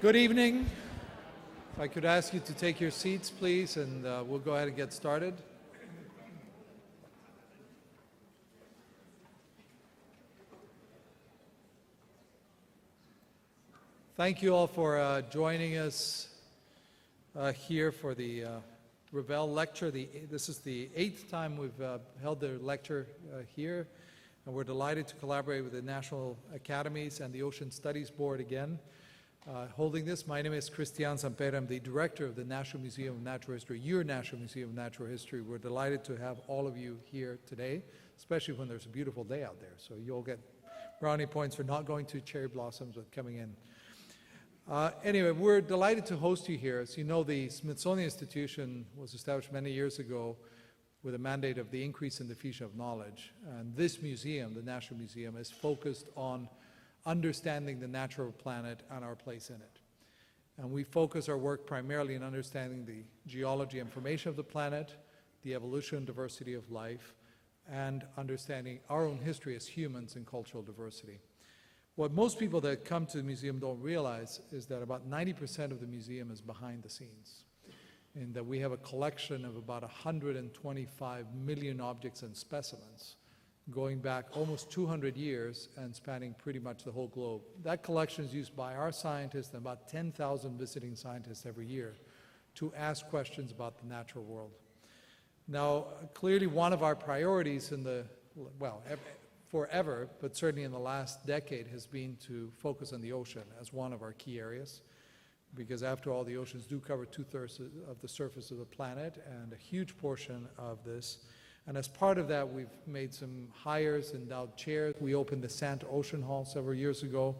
Good evening. If I could ask you to take your seats, please, and we'll go ahead and get started. Thank you all for joining us here for the Revelle Lecture. This is the 8th time we've held the lecture here, and we're delighted to collaborate with the National Academies and the Ocean Studies Board again. Holding this. My name is Cristian Samper. I'm the director of the National Museum of Natural History, your National Museum of Natural History. We're delighted to have all of you here today, especially when there's a beautiful day out there. So you'll get brownie points for not going to cherry blossoms, but coming in. Anyway, we're delighted to host you here. As you know, the Smithsonian Institution was established many years ago with a mandate of the increase and diffusion of knowledge. And this museum, the National Museum, is focused on understanding the natural planet and our place in it. And we focus our work primarily in understanding the geology and formation of the planet, the evolution and diversity of life, and understanding our own history as humans and cultural diversity. What most people that come to the museum don't realize is that about 90% of the museum is behind the scenes, and that we have a collection of about 125 million objects and specimens going back almost 200 years and spanning pretty much the whole globe. That collection is used by our scientists and about 10,000 visiting scientists every year to ask questions about the natural world. Now, clearly one of our priorities in the, well, forever, but certainly in the last decade, has been to focus on the ocean as one of our key areas, because after all, the oceans do cover 2/3 of the surface of the planet and a huge portion of this. And as part of that, we've made some hires, endowed chairs. We opened the Santa Ocean Hall several years ago,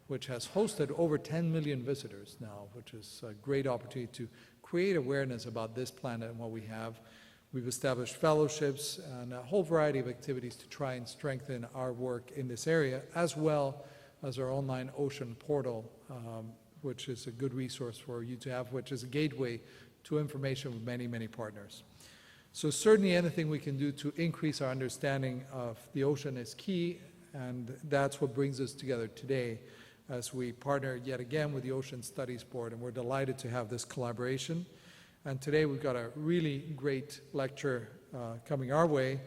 which has hosted over 10 million visitors now, which is a great opportunity to create awareness about this planet and what we have. We've established fellowships and a whole variety of activities to try and strengthen our work in this area, as well as our online ocean portal, which is a good resource for you to have, which is a gateway to information with many, many partners. So certainly anything we can do to increase our understanding of the ocean is key, and that's what brings us together today as we partner yet again with the Ocean Studies Board, and we're delighted to have this collaboration. And today we've got a really great lecture coming our way.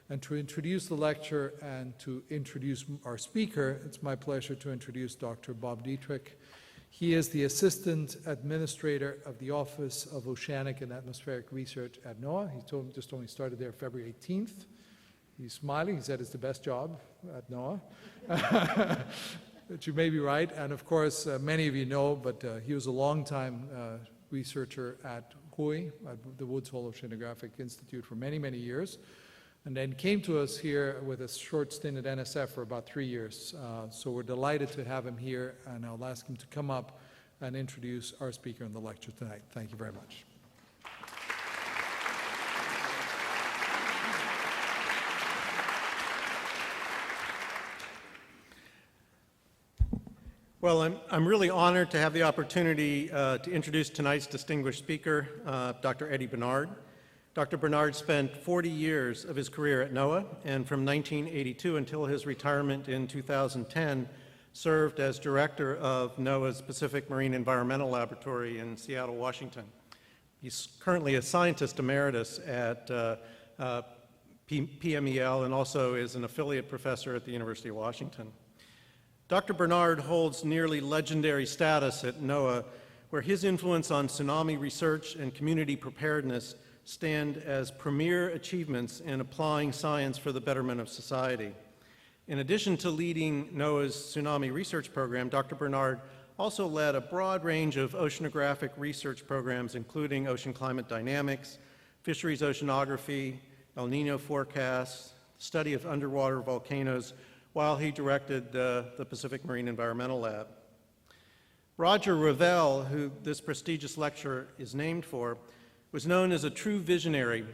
And to introduce the lecture and to introduce our speaker, it's my pleasure to introduce Dr. Bob Dietrich. He is the Assistant Administrator of the Office of Oceanic and Atmospheric Research at NOAA. He just only started there February 18th. He's smiling. He said it's the best job at NOAA. But you may be right. And of course, many of you know, but he was a long-time researcher at WHOI, at the Woods Hole Oceanographic Institute, for many, many years, and then came to us here with a short stint at NSF for about 3 years. So we're delighted to have him here, and I'll ask him to come up and introduce our speaker in the lecture tonight. Thank you very much. Well, I'm really honored to have the opportunity to introduce tonight's distinguished speaker, Dr. Eddie Bernard. Dr. Bernard spent 40 years of his career at NOAA, and from 1982 until his retirement in 2010, served as director of NOAA's Pacific Marine Environmental Laboratory in Seattle, Washington. He's currently a scientist emeritus at PMEL and also is an affiliate professor at the University of Washington. Dr. Bernard holds nearly legendary status at NOAA, where his influence on tsunami research and community preparedness stand as premier achievements in applying science for the betterment of society. In addition to leading NOAA's tsunami research program, Dr. Bernard also led a broad range of oceanographic research programs, including ocean climate dynamics, fisheries oceanography, El Nino forecasts, study of underwater volcanoes, while he directed the Pacific Marine Environmental Lab. Roger Revelle, who this prestigious lecture is named for, was known as a true visionary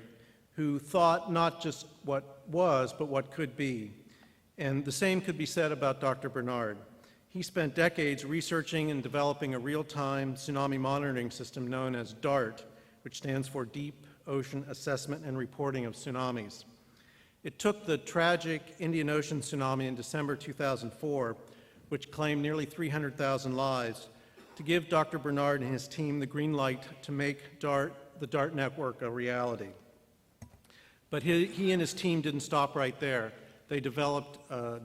who thought not just what was, but what could be. And the same could be said about Dr. Bernard. He spent decades researching and developing a real-time tsunami monitoring system known as DART, which stands for Deep Ocean Assessment and Reporting of Tsunamis. It took the tragic Indian Ocean tsunami in December 2004, which claimed nearly 300,000 lives, to give Dr. Bernard and his team the green light to make the DART network a reality. But he and his team didn't stop right there. They developed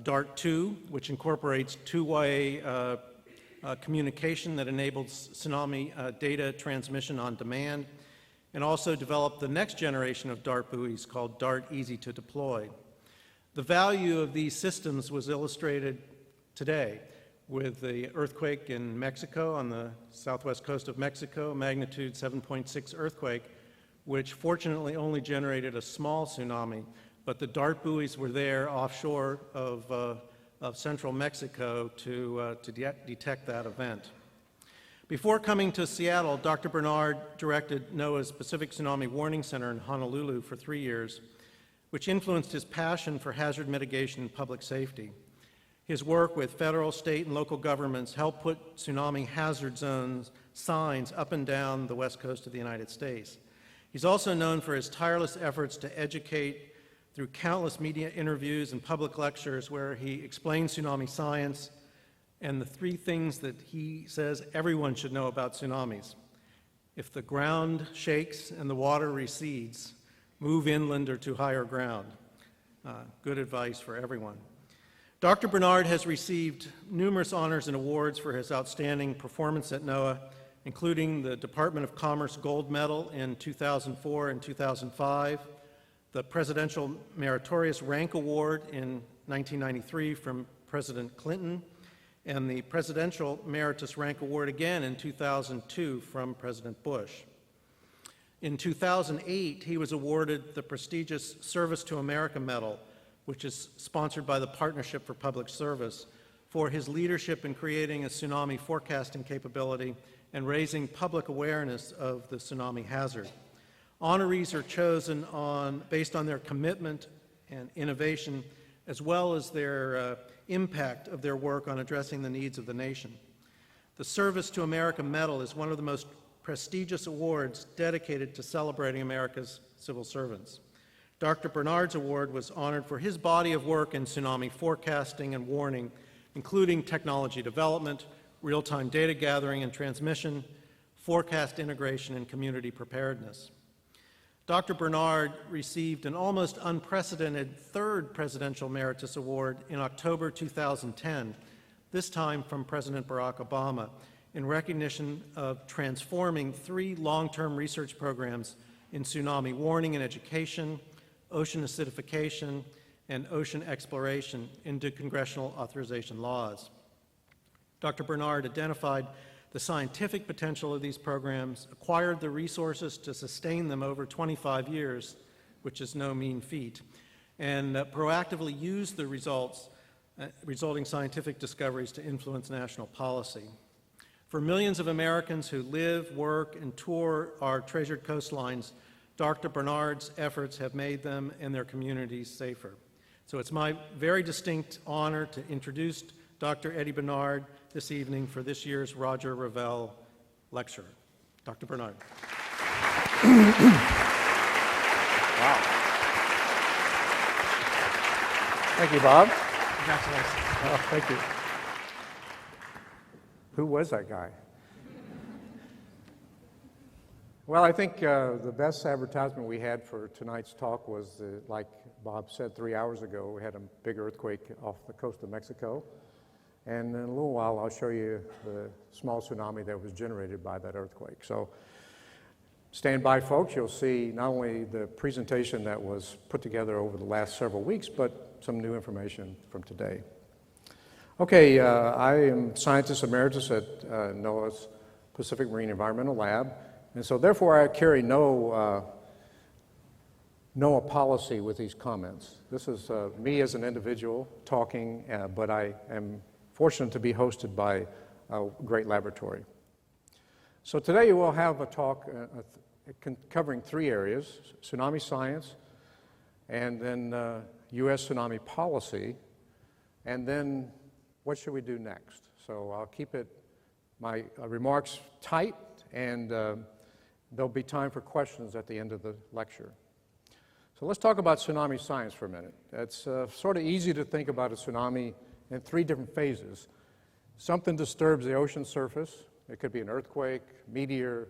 DART-2, which incorporates two-way communication that enables tsunami data transmission on demand, and also developed the next generation of DART buoys called DART Easy to Deploy. The value of these systems was illustrated today with the earthquake in Mexico on the southwest coast of Mexico, magnitude 7.6 earthquake, which fortunately only generated a small tsunami, but the DART buoys were there offshore of central Mexico to detect that event. Before coming to Seattle, Dr. Bernard directed NOAA's Pacific Tsunami Warning Center in Honolulu for 3 years, which influenced his passion for hazard mitigation and public safety. His work with federal, state, and local governments helped put tsunami hazard zones signs up and down the west coast of the United States. He's also known for his tireless efforts to educate through countless media interviews and public lectures where he explains tsunami science and the 3 things that he says everyone should know about tsunamis. If the ground shakes and the water recedes, move inland or to higher ground. Good advice for everyone. Dr. Bernard has received numerous honors and awards for his outstanding performance at NOAA, including the Department of Commerce Gold Medal in 2004 and 2005, the Presidential Meritorious Rank Award in 1993 from President Clinton, and the Presidential Emeritus Rank Award again in 2002 from President Bush. In 2008, he was awarded the prestigious Service to America Medal, which is sponsored by the Partnership for Public Service, for his leadership in creating a tsunami forecasting capability and raising public awareness of the tsunami hazard. Honorees are chosen based on their commitment and innovation, as well as their impact of their work on addressing the needs of the nation. The Service to America Medal is one of the most prestigious awards dedicated to celebrating America's civil servants. Dr. Bernard's award was honored for his body of work in tsunami forecasting and warning, including technology development, real-time data gathering and transmission, forecast integration, and community preparedness. Dr. Bernard received an almost unprecedented 3rd Presidential Emeritus Award in October 2010, this time from President Barack Obama, in recognition of transforming 3 long-term research programs in tsunami warning and education, ocean acidification, and ocean exploration into congressional authorization laws. Dr. Bernard identified the scientific potential of these programs, acquired the resources to sustain them over 25 years, which is no mean feat, and proactively used the resulting scientific discoveries to influence national policy. For millions of Americans who live, work, and tour our treasured coastlines, Dr. Bernard's efforts have made them and their communities safer. So it's my very distinct honor to introduce Dr. Eddie Bernard this evening for this year's Roger Revelle Lecture. Dr. Bernard. Wow. Thank you, Bob. Congratulations. Oh, thank you. Who was that guy? Well, I think the best advertisement we had for tonight's talk was, like Bob said 3 hours ago, we had a big earthquake off the coast of Mexico. And in a little while, I'll show you the small tsunami that was generated by that earthquake. So stand by, folks. You'll see not only the presentation that was put together over the last several weeks, but some new information from today. Okay, I am Scientist Emeritus at NOAA's Pacific Marine Environmental Lab. And so therefore, I carry no policy with these comments. This is me as an individual talking, but I am fortunate to be hosted by a great laboratory. So today we'll have a talk covering 3 areas: tsunami science, and then U.S. tsunami policy, and then what should we do next? So I'll keep my remarks tight, and there'll be time for questions at the end of the lecture. So let's talk about tsunami science for a minute. It's sort of easy to think about a tsunami in 3 different phases. Something disturbs the ocean surface, It could be an earthquake, meteor,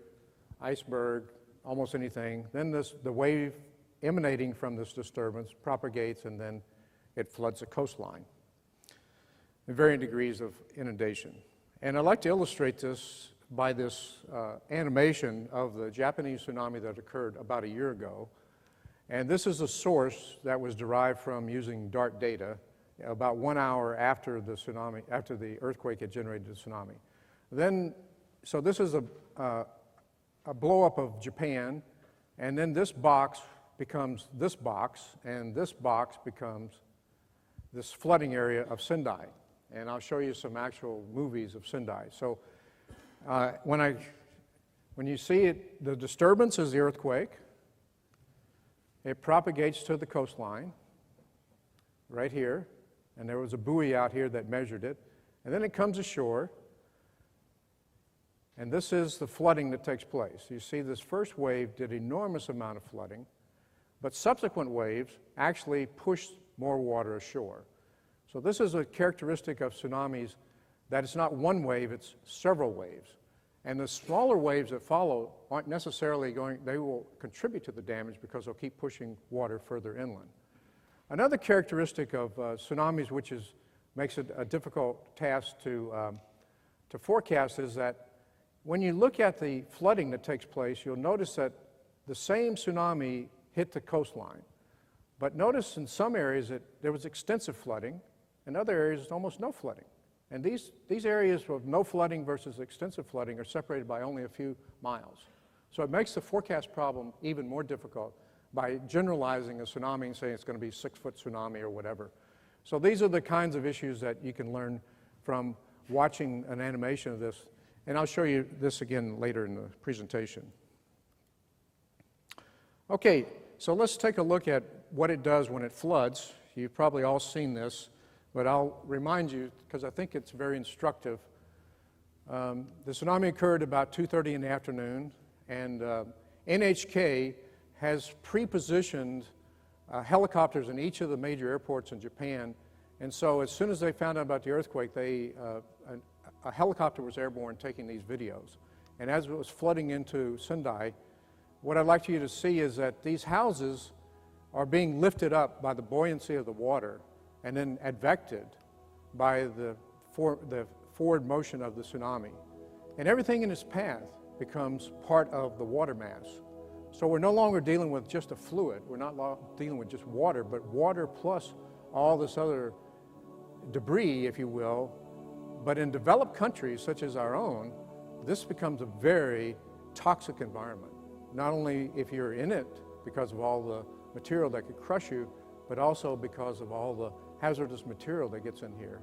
iceberg, almost anything. Then the wave emanating from this disturbance propagates, and then it floods the coastline in varying degrees of inundation. And I'd like to illustrate this by this animation of the Japanese tsunami that occurred about a year ago. And this is a source that was derived from using DART data about 1 hour after the tsunami, after the earthquake had generated the tsunami. Then, so this is a blow up of Japan, and then this box becomes this box, and this box becomes this flooding area of Sendai. And I'll show you some actual movies of Sendai. So when you see it, the disturbance is the earthquake. It propagates to the coastline right here, and there was a buoy out here that measured it. And then it comes ashore, and this is the flooding that takes place. You see this first wave did enormous amount of flooding, but subsequent waves actually pushed more water ashore. So this is a characteristic of tsunamis, that it's not one wave, it's several waves. And the smaller waves that follow aren't necessarily going, they will contribute to the damage because they'll keep pushing water further inland. Another characteristic of tsunamis, which makes it a difficult task to forecast, is that when you look at the flooding that takes place, you'll notice that the same tsunami hit the coastline. But notice in some areas that there was extensive flooding, in other areas almost no flooding. And these areas of no flooding versus extensive flooding are separated by only a few miles. So it makes the forecast problem even more difficult by generalizing a tsunami and saying it's going to be a 6-foot tsunami or whatever. So these are the kinds of issues that you can learn from watching an animation of this. And I'll show you this again later in the presentation. Okay, so let's take a look at what it does when it floods. You've probably all seen this, but I'll remind you because I think it's very instructive. The tsunami occurred about 2:30 in the afternoon, and NHK has pre-positioned helicopters in each of the major airports in Japan. And so as soon as they found out about the earthquake, a helicopter was airborne taking these videos. And as it was flooding into Sendai, what I'd like you to see is that these houses are being lifted up by the buoyancy of the water and then advected by the forward motion of the tsunami. And everything in its path becomes part of the water mass. So we're no longer dealing with just a fluid. We're not dealing with just water, but water plus all this other debris, if you will. But in developed countries such as our own, this becomes a very toxic environment. Not only if you're in it because of all the material that could crush you, but also because of all the hazardous material that gets in here.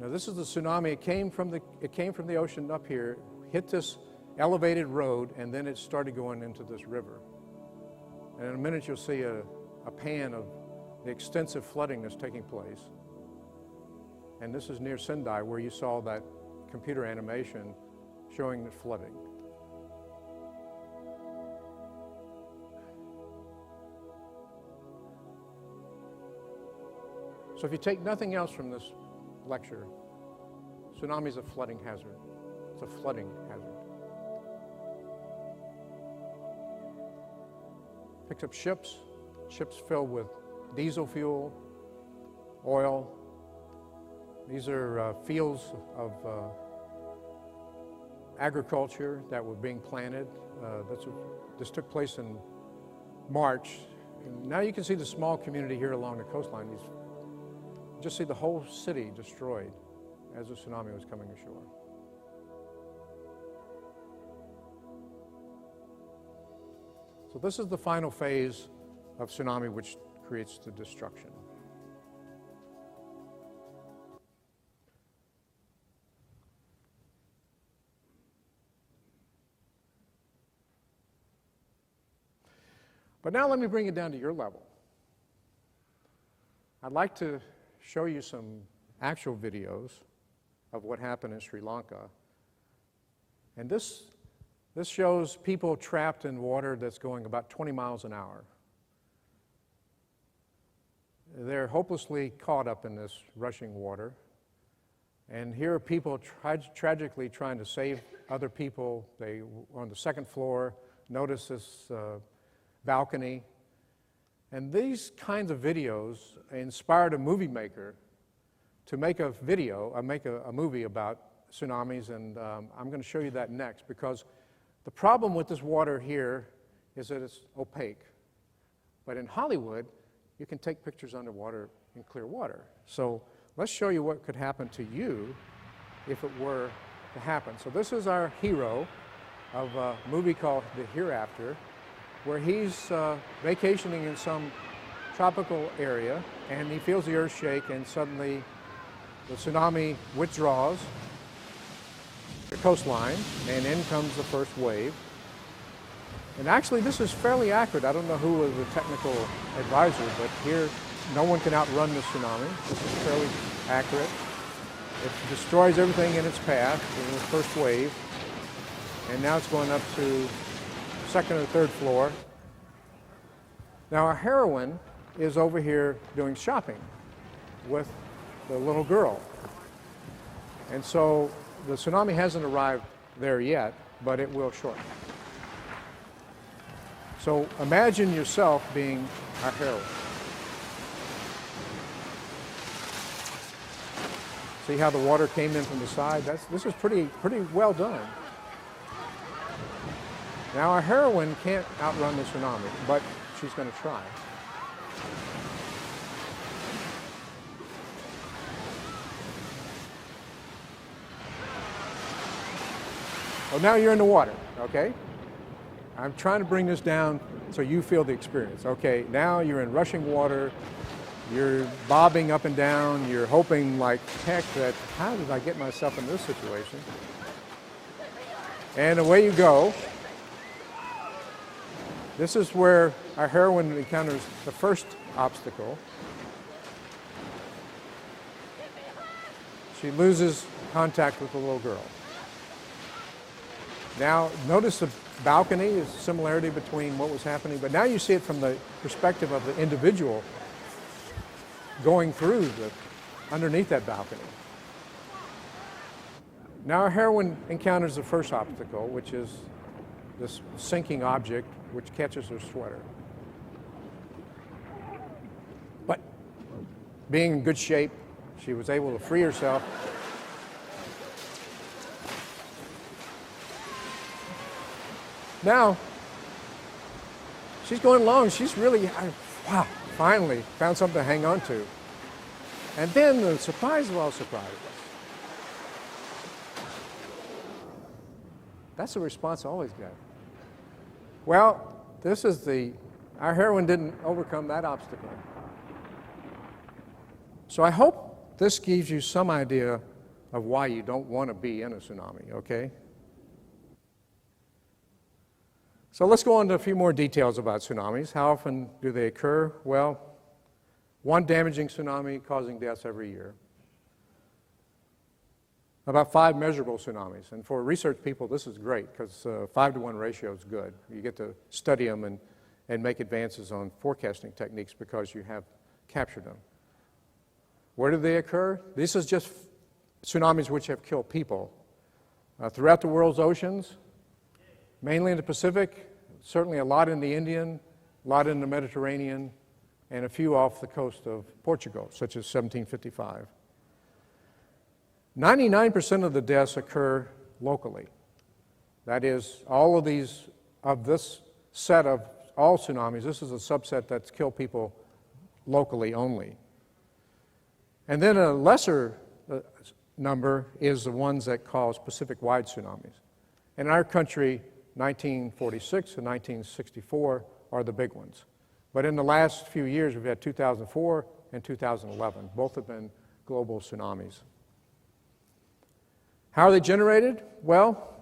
Now this is the tsunami. It came from the ocean up here, hit this elevated road, and then it started going into this river. And in a minute you'll see a pan of the extensive flooding that's taking place. And this is near Sendai, where you saw that computer animation showing the flooding. So if you take nothing else from this lecture, tsunami is a flooding hazard. It's a flooding hazard. Picks up ships filled with diesel fuel, oil. These are fields of agriculture that were being planted. This took place in March. And now you can see the small community here along the coastline. You just see the whole city destroyed as the tsunami was coming ashore. So this is the final phase of tsunami, which creates the destruction. But now let me bring it down to your level. I'd like to show you some actual videos of what happened in Sri Lanka. And this shows people trapped in water that's going about 20 miles an hour. they're hopelessly caught up in this rushing water. And here are people tragically trying to save other people. They on the second floor, notice this balcony. And these kinds of videos inspired a movie maker to make a video, make a movie about tsunamis, and I'm going to show you that next, because the problem with this water here is that it's opaque. But in Hollywood, you can take pictures underwater in clear water. So let's show you what could happen to you if it were to happen. So this is our hero of a movie called The Hereafter, where he's vacationing in some tropical area, and he feels the earth shake, and suddenly the tsunami withdraws the coastline, and in comes the first wave. And actually, this is fairly accurate. I don't know who was the technical advisor, but here, no one can outrun the tsunami. This is fairly accurate. It destroys everything in its path in the first wave, and now it's going up to second or third floor. Now, our heroine is over here doing shopping with the little girl. And so the tsunami hasn't arrived there yet, but it will shortly. So imagine yourself being our heroine. See how the water came in from the side? This is pretty well done. Now our heroine can't outrun the tsunami, but she's going to try. Oh, now you're in the water, okay? I'm trying to bring this down so you feel the experience. Okay, now you're in rushing water, you're bobbing up and down, you're hoping like heck that, how did I get myself in this situation? And away you go. This is where our heroine encounters the first obstacle. She loses contact with the little girl. Now, notice the balcony is a similarity between what was happening, but now you see it from the perspective of the individual going through underneath that balcony. Now our heroine encounters the first obstacle, which is this sinking object which catches her sweater. But being in good shape, she was able to free herself. Now, she's going along. She's really, wow, finally found something to hang on to. And then the surprise of all surprises. That's the response I always get. Well, our heroine didn't overcome that obstacle. So I hope this gives you some idea of why you don't want to be in a tsunami, okay? So let's go on to a few more details about tsunamis. How often do they occur? Well, one damaging tsunami causing deaths every year. About 5 measurable tsunamis. And for research people, this is great because 5-to-1 ratio is good. You get to study them and make advances on forecasting techniques because you have captured them. Where do they occur? This is just tsunamis which have killed people. Throughout the world's oceans, mainly in the Pacific, certainly a lot in the Indian, a lot in the Mediterranean, and a few off the coast of Portugal, such as 1755. 99% of the deaths occur locally. That is, all of these, of this set of all tsunamis, this is a subset that's killed people locally only. And then a lesser number is the ones that cause Pacific-wide tsunamis. In our country, 1946 and 1964 are the big ones. But in the last few years, we've had 2004 and 2011. Both have been global tsunamis. How are they generated? Well,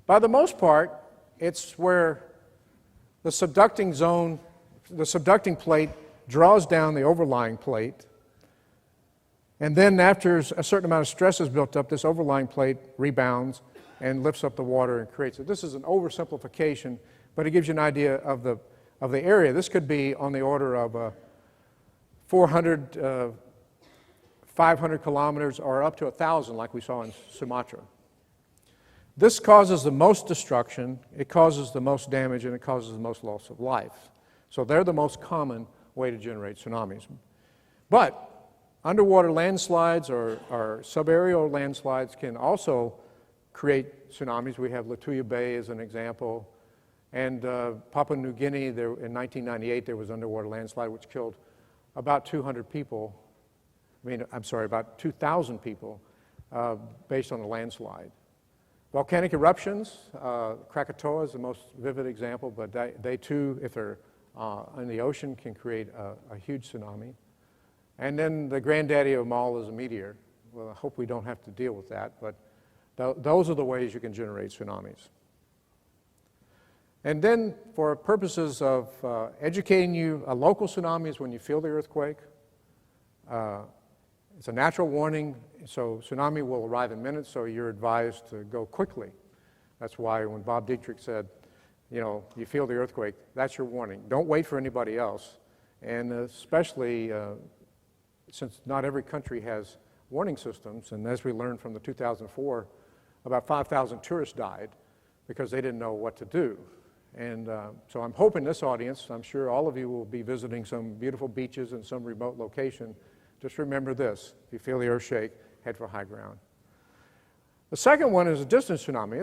by the most part, it's where the subducting zone, the subducting plate draws down the overlying plate, and then after a certain amount of stress is built up, this overlying plate rebounds and lifts up the water and creates it. This is an oversimplification, but it gives you an idea of the area. This could be on the order of 400, 500 kilometers, or up to 1,000 like we saw in Sumatra. This causes the most destruction, it causes the most damage, and it causes the most loss of life. So they're the most common way to generate tsunamis. But underwater landslides or subaerial landslides can also create tsunamis. We have Lituya Bay as an example. And Papua New Guinea, in 1998, there was an underwater landslide which killed about 200 people. About 2,000 people based on a landslide. Volcanic eruptions, Krakatoa is the most vivid example, but they too, if they're in the ocean, can create a huge tsunami. And then the granddaddy of them all is a meteor. Well, I hope we don't have to deal with that, but those are the ways you can generate tsunamis. And then for purposes of educating you, a local tsunami is when you feel the earthquake. It's a natural warning, so tsunami will arrive in minutes, so you're advised to go quickly. That's why when Bob Dietrich said, you feel the earthquake, that's your warning. Don't wait for anybody else. And especially since not every country has warning systems, and as we learned from the 2004, about 5,000 tourists died because they didn't know what to do. And so I'm hoping this audience, I'm sure all of you will be visiting some beautiful beaches in some remote location. Just remember this: if you feel the earth shake, head for high ground. The second one is a distant tsunami.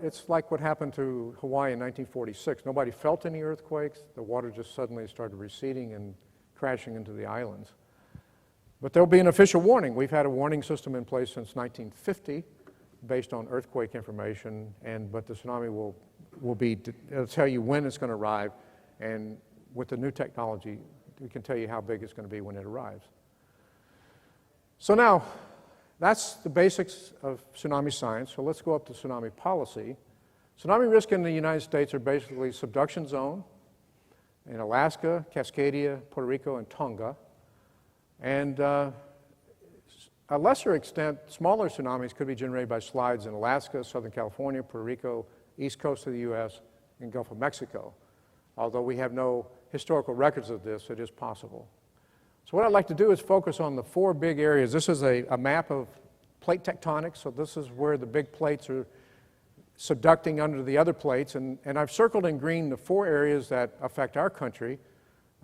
It's like what happened to Hawaii in 1946. Nobody felt any earthquakes. The water just suddenly started receding and crashing into the islands. But there'll be an official warning. We've had a warning system in place since 1950 based on earthquake information, but the tsunami it'll tell you when it's going to arrive, and with the new technology, we can tell you how big it's going to be when it arrives. So now, that's the basics of tsunami science. So let's go up to tsunami policy. Tsunami risk in the United States are basically subduction zone in Alaska, Cascadia, Puerto Rico, and Tonga. And a lesser extent, smaller tsunamis could be generated by slides in Alaska, Southern California, Puerto Rico, east coast of the U.S., and Gulf of Mexico. Although we have no historical records of this, it is possible. So what I'd like to do is focus on the four big areas. This is a map of plate tectonics, so this is where the big plates are subducting under the other plates, and I've circled in green the four areas that affect our country.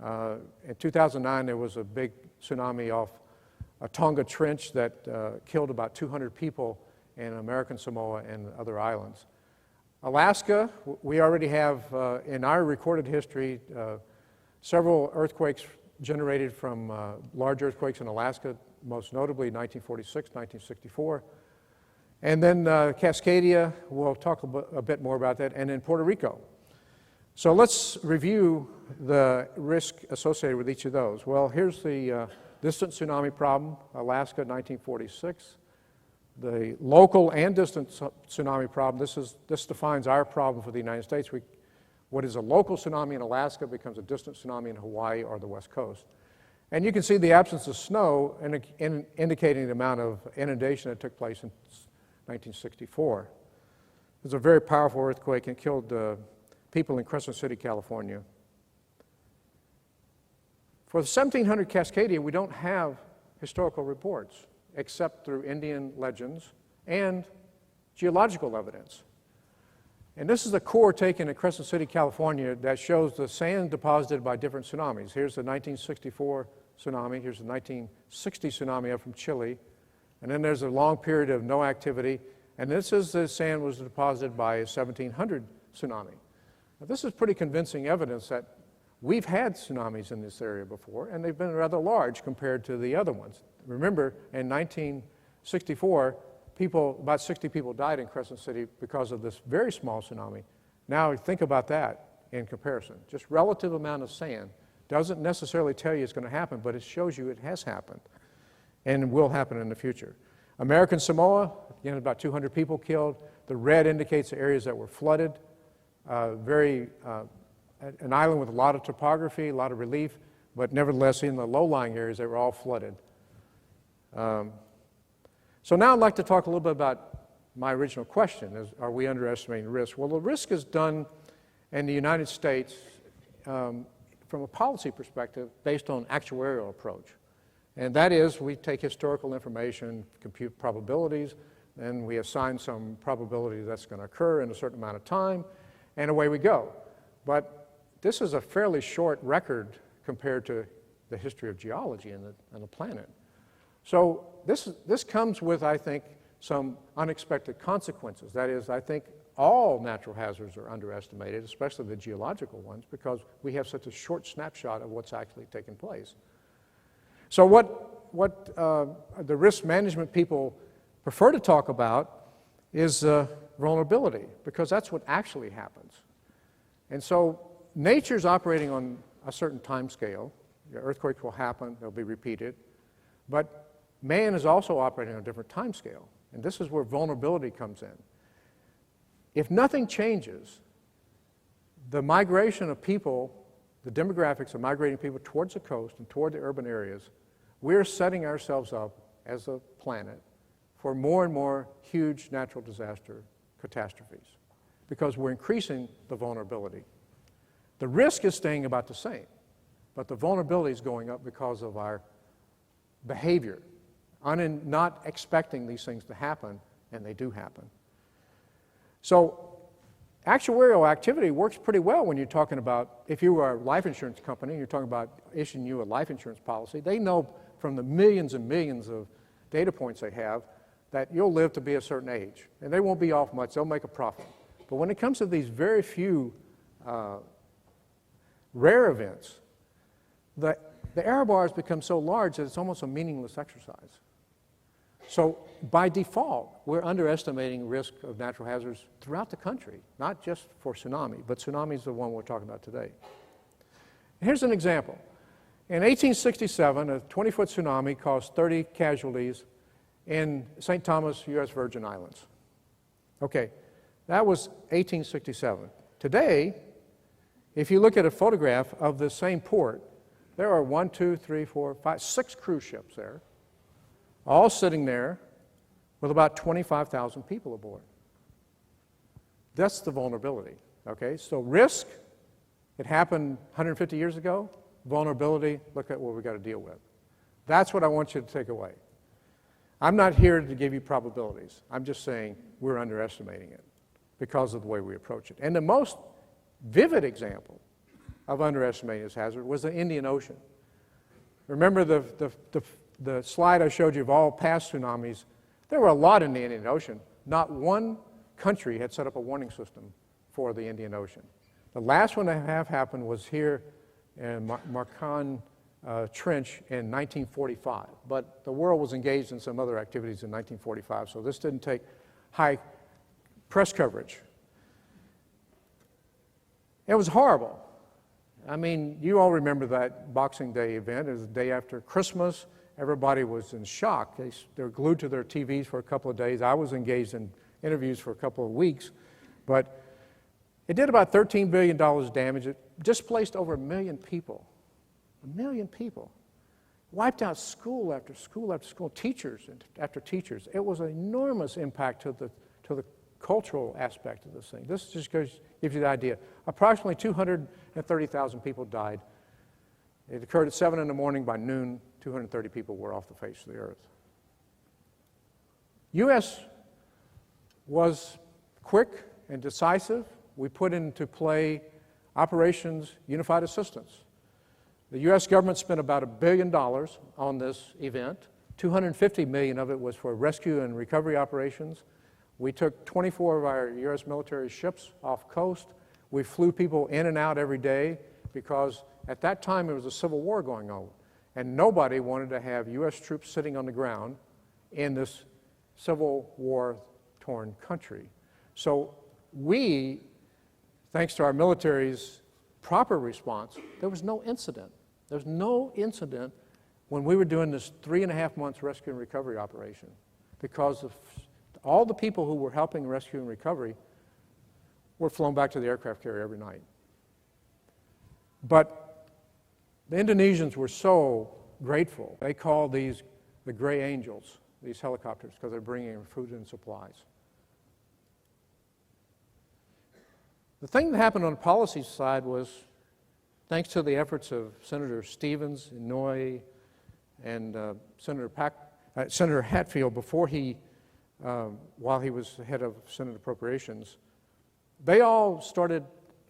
In 2009, there was a big tsunami off a Tonga Trench that killed about 200 people in American Samoa and other islands. Alaska, we already have, in our recorded history, several earthquakes generated from large earthquakes in Alaska, most notably 1946, 1964. And then Cascadia, we'll talk a bit more about that, and in Puerto Rico. So let's review the risk associated with each of those. Well, here's the distant tsunami problem, Alaska, 1946. The local and distant tsunami problem, this defines our problem for the United States. What is a local tsunami in Alaska becomes a distant tsunami in Hawaii or the West Coast. And you can see the absence of snow indicating the amount of inundation that took place in 1964. It was a very powerful earthquake and killed people in Crescent City, California. For the 1700 Cascadia, we don't have historical reports except through Indian legends and geological evidence. And this is a core taken at Crescent City, California that shows the sand deposited by different tsunamis. Here's the 1964 tsunami. Here's the 1960 tsunami up from Chile. And then there's a long period of no activity. And this is the sand was deposited by a 1700 tsunami. Now, this is pretty convincing evidence that we've had tsunamis in this area before, and they've been rather large compared to the other ones. Remember, in 1964, about 60 people died in Crescent City because of this very small tsunami. Now think about that in comparison. Just relative amount of sand doesn't necessarily tell you it's going to happen, but it shows you it has happened and will happen in the future. American Samoa, again, about 200 people killed. The red indicates the areas that were flooded. An island with a lot of topography, a lot of relief, but nevertheless in the low-lying areas they were all flooded. So now I'd like to talk a little bit about my original question, is are we underestimating risk? Well, the risk is done in the United States from a policy perspective based on actuarial approach. And that is, we take historical information, compute probabilities, and we assign some probability that's going to occur in a certain amount of time, and away we go. But this is a fairly short record compared to the history of geology and the planet. So this comes with, I think, some unexpected consequences. That is, I think all natural hazards are underestimated, especially the geological ones, because we have such a short snapshot of what's actually taking place. So what the risk management people prefer to talk about is vulnerability, because that's what actually happens. And so nature's operating on a certain time scale. The earthquakes will happen, they'll be repeated. But man is also operating on a different time scale. And this is where vulnerability comes in. If nothing changes, the migration of people, the demographics of migrating people towards the coast and toward the urban areas, we're setting ourselves up as a planet for more and more huge natural disaster catastrophes because we're increasing the vulnerability. The risk is staying about the same, but the vulnerability is going up because of our behavior, not expecting these things to happen, and they do happen. So actuarial activity works pretty well when you're talking about, if you were a life insurance company, you're talking about issuing you a life insurance policy, they know from the millions and millions of data points they have that you'll live to be a certain age, and they won't be off much, they'll make a profit. But when it comes to these very few rare events, the error bars become so large that it's almost a meaningless exercise. So by default, we're underestimating risk of natural hazards throughout the country, not just for tsunami, but tsunami is the one we're talking about today. Here's an example. In 1867, a 20-foot tsunami caused 30 casualties in St. Thomas, U.S. Virgin Islands. Okay, that was 1867. Today, if you look at a photograph of the same port, there are 1, 2, 3, 4, 5, 6 cruise ships there, all sitting there with about 25,000 people aboard. That's the vulnerability, okay? So risk, it happened 150 years ago. Vulnerability, look at what we've got to deal with. That's what I want you to take away. I'm not here to give you probabilities. I'm just saying we're underestimating it because of the way we approach it. And the most vivid example of underestimating this hazard was the Indian Ocean. Remember the slide I showed you of all past tsunamis? There were a lot in the Indian Ocean. Not one country had set up a warning system for the Indian Ocean. The last one to have happened was here in Marcan Trench in 1945. But the world was engaged in some other activities in 1945, so this didn't take high press coverage. It was horrible. I mean, you all remember that Boxing Day event. It was the day after Christmas. Everybody was in shock. They were glued to their TVs for a couple of days. I was engaged in interviews for a couple of weeks. But it did about $13 billion damage. It displaced over 1 million people. 1 million people. Wiped out school after school after school, teachers after teachers. It was an enormous impact to the cultural aspect of this thing. This just gives you the idea. Approximately 230,000 people died. It occurred at 7 in the morning. By noon, 230 people were off the face of the earth. U.S. was quick and decisive. We put into play Operations Unified Assistance. The U.S. government spent about $1 billion on this event. $250 million of it was for rescue and recovery operations. We took 24 of our U.S. military ships off coast. We flew people in and out every day because at that time there was a civil war going on, and nobody wanted to have U.S. troops sitting on the ground in this civil war-torn country. So we, thanks to our military's proper response, there was no incident. There was no incident when we were doing this 3.5 months rescue and recovery operation because of all the people who were helping rescue and recovery were flown back to the aircraft carrier every night. But the Indonesians were so grateful. They called these the gray angels, these helicopters, because they're bringing in food and supplies. The thing that happened on the policy side was thanks to the efforts of Senator Stevens, Inouye, and Senator Hatfield before while he was head of Senate Appropriations, they all started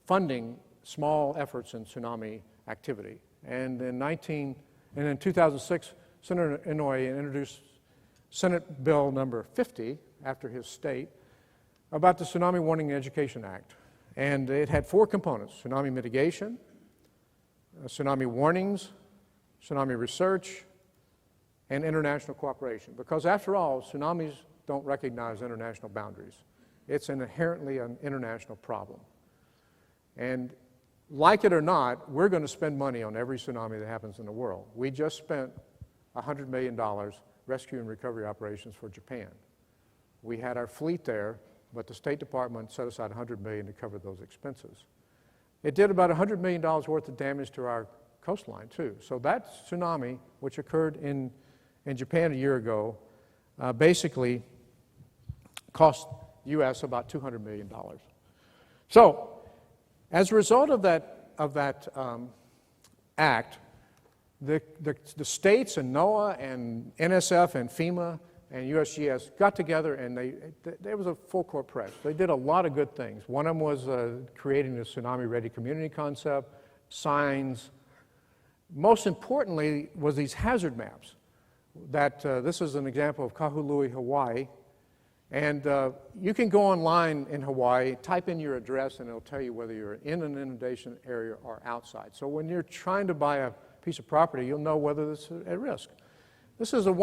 funding small efforts in tsunami activity. And in 2006, Senator Inouye introduced Senate Bill number 50, after his state, about the Tsunami Warning and Education Act. And it had 4 components: tsunami mitigation, tsunami warnings, tsunami research, and international cooperation. Because after all, tsunamis don't recognize international boundaries. It's inherently an international problem. And like it or not, we're going to spend money on every tsunami that happens in the world. We just spent $100 million rescue and recovery operations for Japan. We had our fleet there, but the State Department set aside $100 million to cover those expenses. It did about $100 million worth of damage to our coastline, too. So that tsunami, which occurred in Japan a year ago, basically cost U.S. about $200 million. So, as a result of that act, the states and NOAA and NSF and FEMA and USGS got together, and there was a full court press. They did a lot of good things. One of them was creating the tsunami-ready community concept, signs. Most importantly was these hazard maps. This is an example of Kahului, Hawaii. And you can go online in Hawaii, type in your address, and it'll tell you whether you're in an inundation area or outside. So when you're trying to buy a piece of property, you'll know whether it's at risk. These are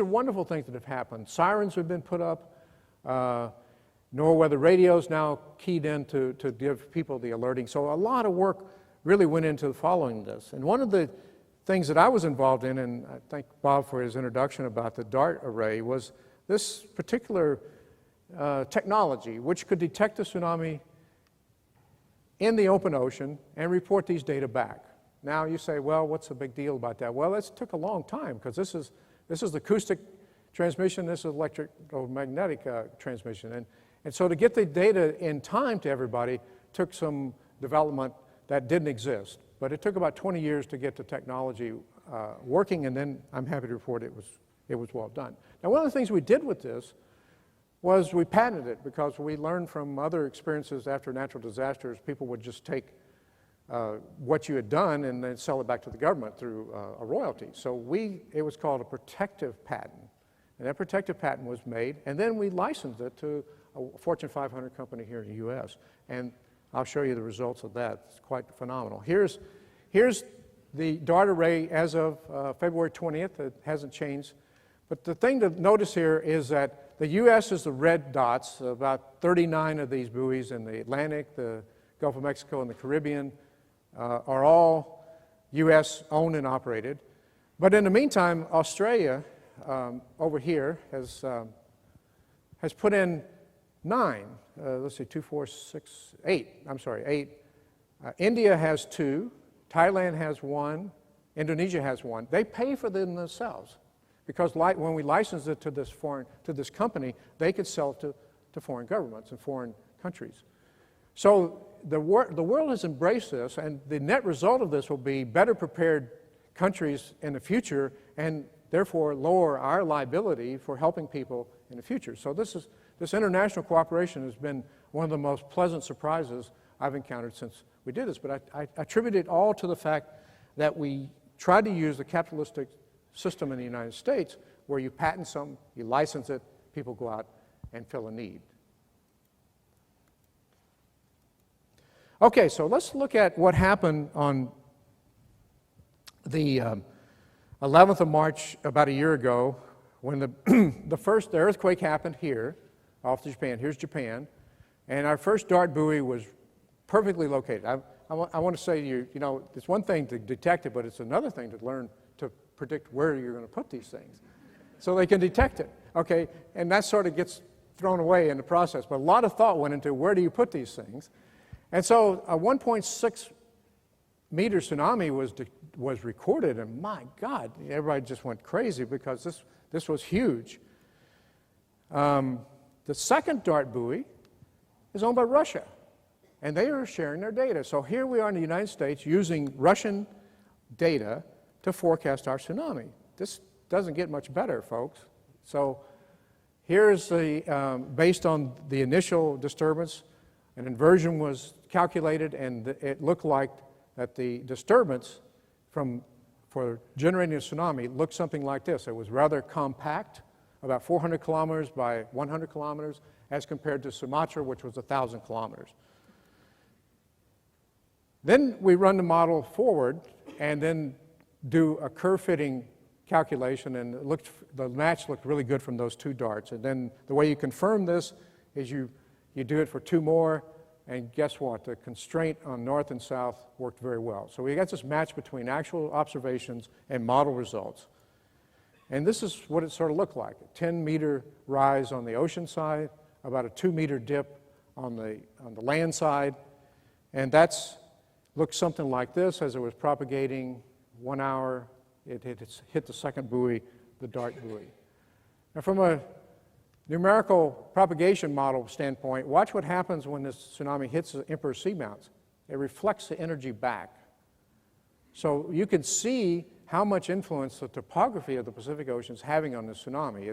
wonderful things that have happened. Sirens have been put up. NOAA weather radios now keyed in to give people the alerting. So a lot of work really went into following this. And one of the things that I was involved in, and I thank Bob for his introduction about the DART array, was this particular technology, which could detect a tsunami in the open ocean and report these data back. Now you say, well, what's the big deal about that? Well, it took a long time, because this is acoustic transmission, this is electromagnetic transmission. And so to get the data in time to everybody took some development that didn't exist. But it took about 20 years to get the technology working, and then I'm happy to report it was well done. Now, one of the things we did with this was we patented it, because we learned from other experiences after natural disasters, people would just take what you had done and then sell it back to the government through a royalty. So it was called a protective patent. And that protective patent was made, and then we licensed it to a Fortune 500 company here in the U.S. And I'll show you the results of that. It's quite phenomenal. Here's the DART array as of February 20th. It hasn't changed. But the thing to notice here is that the U.S. is the red dots. About 39 of these buoys in the Atlantic, the Gulf of Mexico, and the Caribbean are all U.S. owned and operated. But in the meantime, Australia over here has put in 9. Let's see, 2, 4, 6, 8. I'm sorry, 8. India has 2. Thailand has 1. Indonesia has 1. They pay for them themselves, because when we license it to this company, they could sell it to foreign governments and foreign countries. So the world has embraced this, and the net result of this will be better prepared countries in the future, and therefore lower our liability for helping people in the future. So this international cooperation has been one of the most pleasant surprises I've encountered since we did this. But I attribute it all to the fact that we tried to use the capitalistic system in the United States, where you patent something, you license it, people go out and fill a need. Okay, so let's look at what happened on the 11th of March, about a year ago, when the earthquake happened here, off Japan. Here's Japan. And our first DART buoy was perfectly located. I want to say to you, it's one thing to detect it, but it's another thing to learn to predict where you're going to put these things so they can detect it, okay? And that sort of gets thrown away in the process. But a lot of thought went into where do you put these things. And so a 1.6 meter tsunami was recorded, and my God, everybody just went crazy because this was huge. The second DART buoy is owned by Russia, and they are sharing their data. So here we are in the United States using Russian data to forecast our tsunami. This doesn't get much better, folks. So here's the, based on the initial disturbance, an inversion was calculated, and it looked like that the disturbance for generating a tsunami looked something like this. It was rather compact, about 400 kilometers by 100 kilometers, as compared to Sumatra, which was 1,000 kilometers. Then we run the model forward and then do a curve fitting calculation, and the match looked really good from those two darts. And then the way you confirm this is you do it for two more, and guess what? The constraint on north and south worked very well. So we got this match between actual observations and model results. And this is what it sort of looked like: a 10-meter rise on the ocean side, about a 2-meter dip on the land side, and looked something like this as it was propagating 1 hour. It hit the second buoy, the dart buoy. Now, from a numerical propagation model standpoint, watch what happens when this tsunami hits the Emperor Seamounts. It reflects the energy back. So you can see how much influence the topography of the Pacific Ocean is having on the tsunami.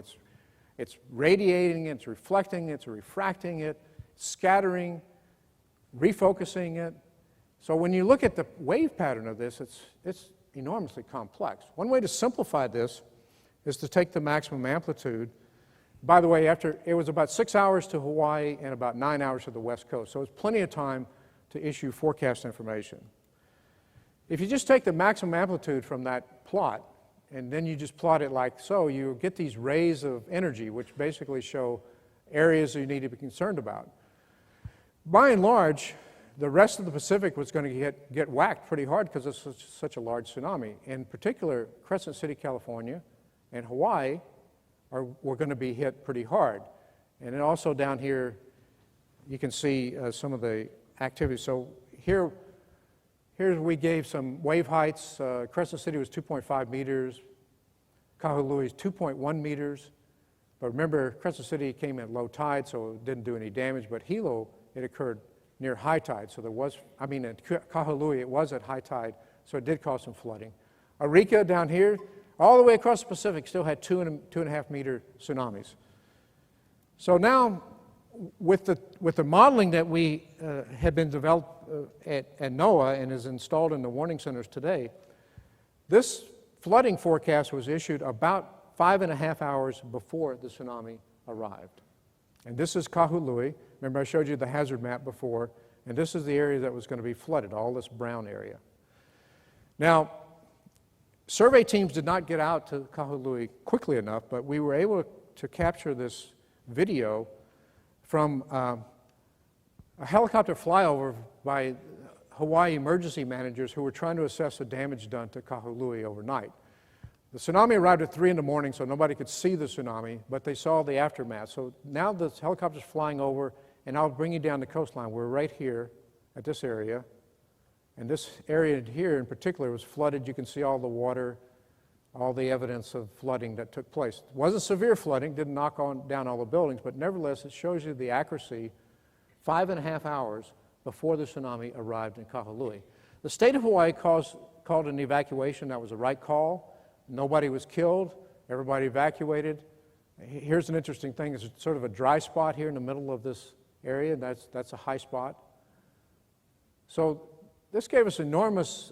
It's radiating, it's reflecting, it's refracting it, scattering, refocusing it. So when you look at the wave pattern of this, it's enormously complex. One way to simplify this is to take the maximum amplitude. By the way, it was about 6 hours to Hawaii and about 9 hours to the West Coast, so it's plenty of time to issue forecast information. If you just take the maximum amplitude from that plot, and then you just plot it like so, you get these rays of energy, which basically show areas you need to be concerned about. By and large, the rest of the Pacific was going to get whacked pretty hard because it's such a large tsunami. In particular, Crescent City, California, and Hawaii were going to be hit pretty hard. And then also down here, you can see some of the activities. So here we gave some wave heights. Crescent City was 2.5 meters. Kahului is 2.1 meters. But remember, Crescent City came at low tide, so it didn't do any damage. But Hilo, it occurred near high tide. So at Kahului, it was at high tide, so it did cause some flooding. Arica down here, all the way across the Pacific, still had 2.5 meter tsunamis. So now, with the modeling that we had been developed at NOAA and is installed in the warning centers today, this flooding forecast was issued about 5.5 hours before the tsunami arrived. And this is Kahului. Remember, I showed you the hazard map before, and this is the area that was going to be flooded, all this brown area. Now, survey teams did not get out to Kahului quickly enough, but we were able to capture this video from a helicopter flyover by Hawaii emergency managers who were trying to assess the damage done to Kahului overnight. The tsunami arrived at 3 in the morning, so nobody could see the tsunami, but they saw the aftermath. So now the helicopter's flying over, and I'll bring you down the coastline. We're right here at this area, and this area here in particular was flooded. You can see all the water, all the evidence of flooding that took place. It wasn't severe flooding, didn't knock down all the buildings, but nevertheless, it shows you the accuracy 5.5 hours before the tsunami arrived in Kahului. The state of Hawaii called an evacuation. That was the right call. Nobody was killed. Everybody evacuated. Here's an interesting thing. It's sort of a dry spot here in the middle of this area. That's a high spot. So this gave us enormous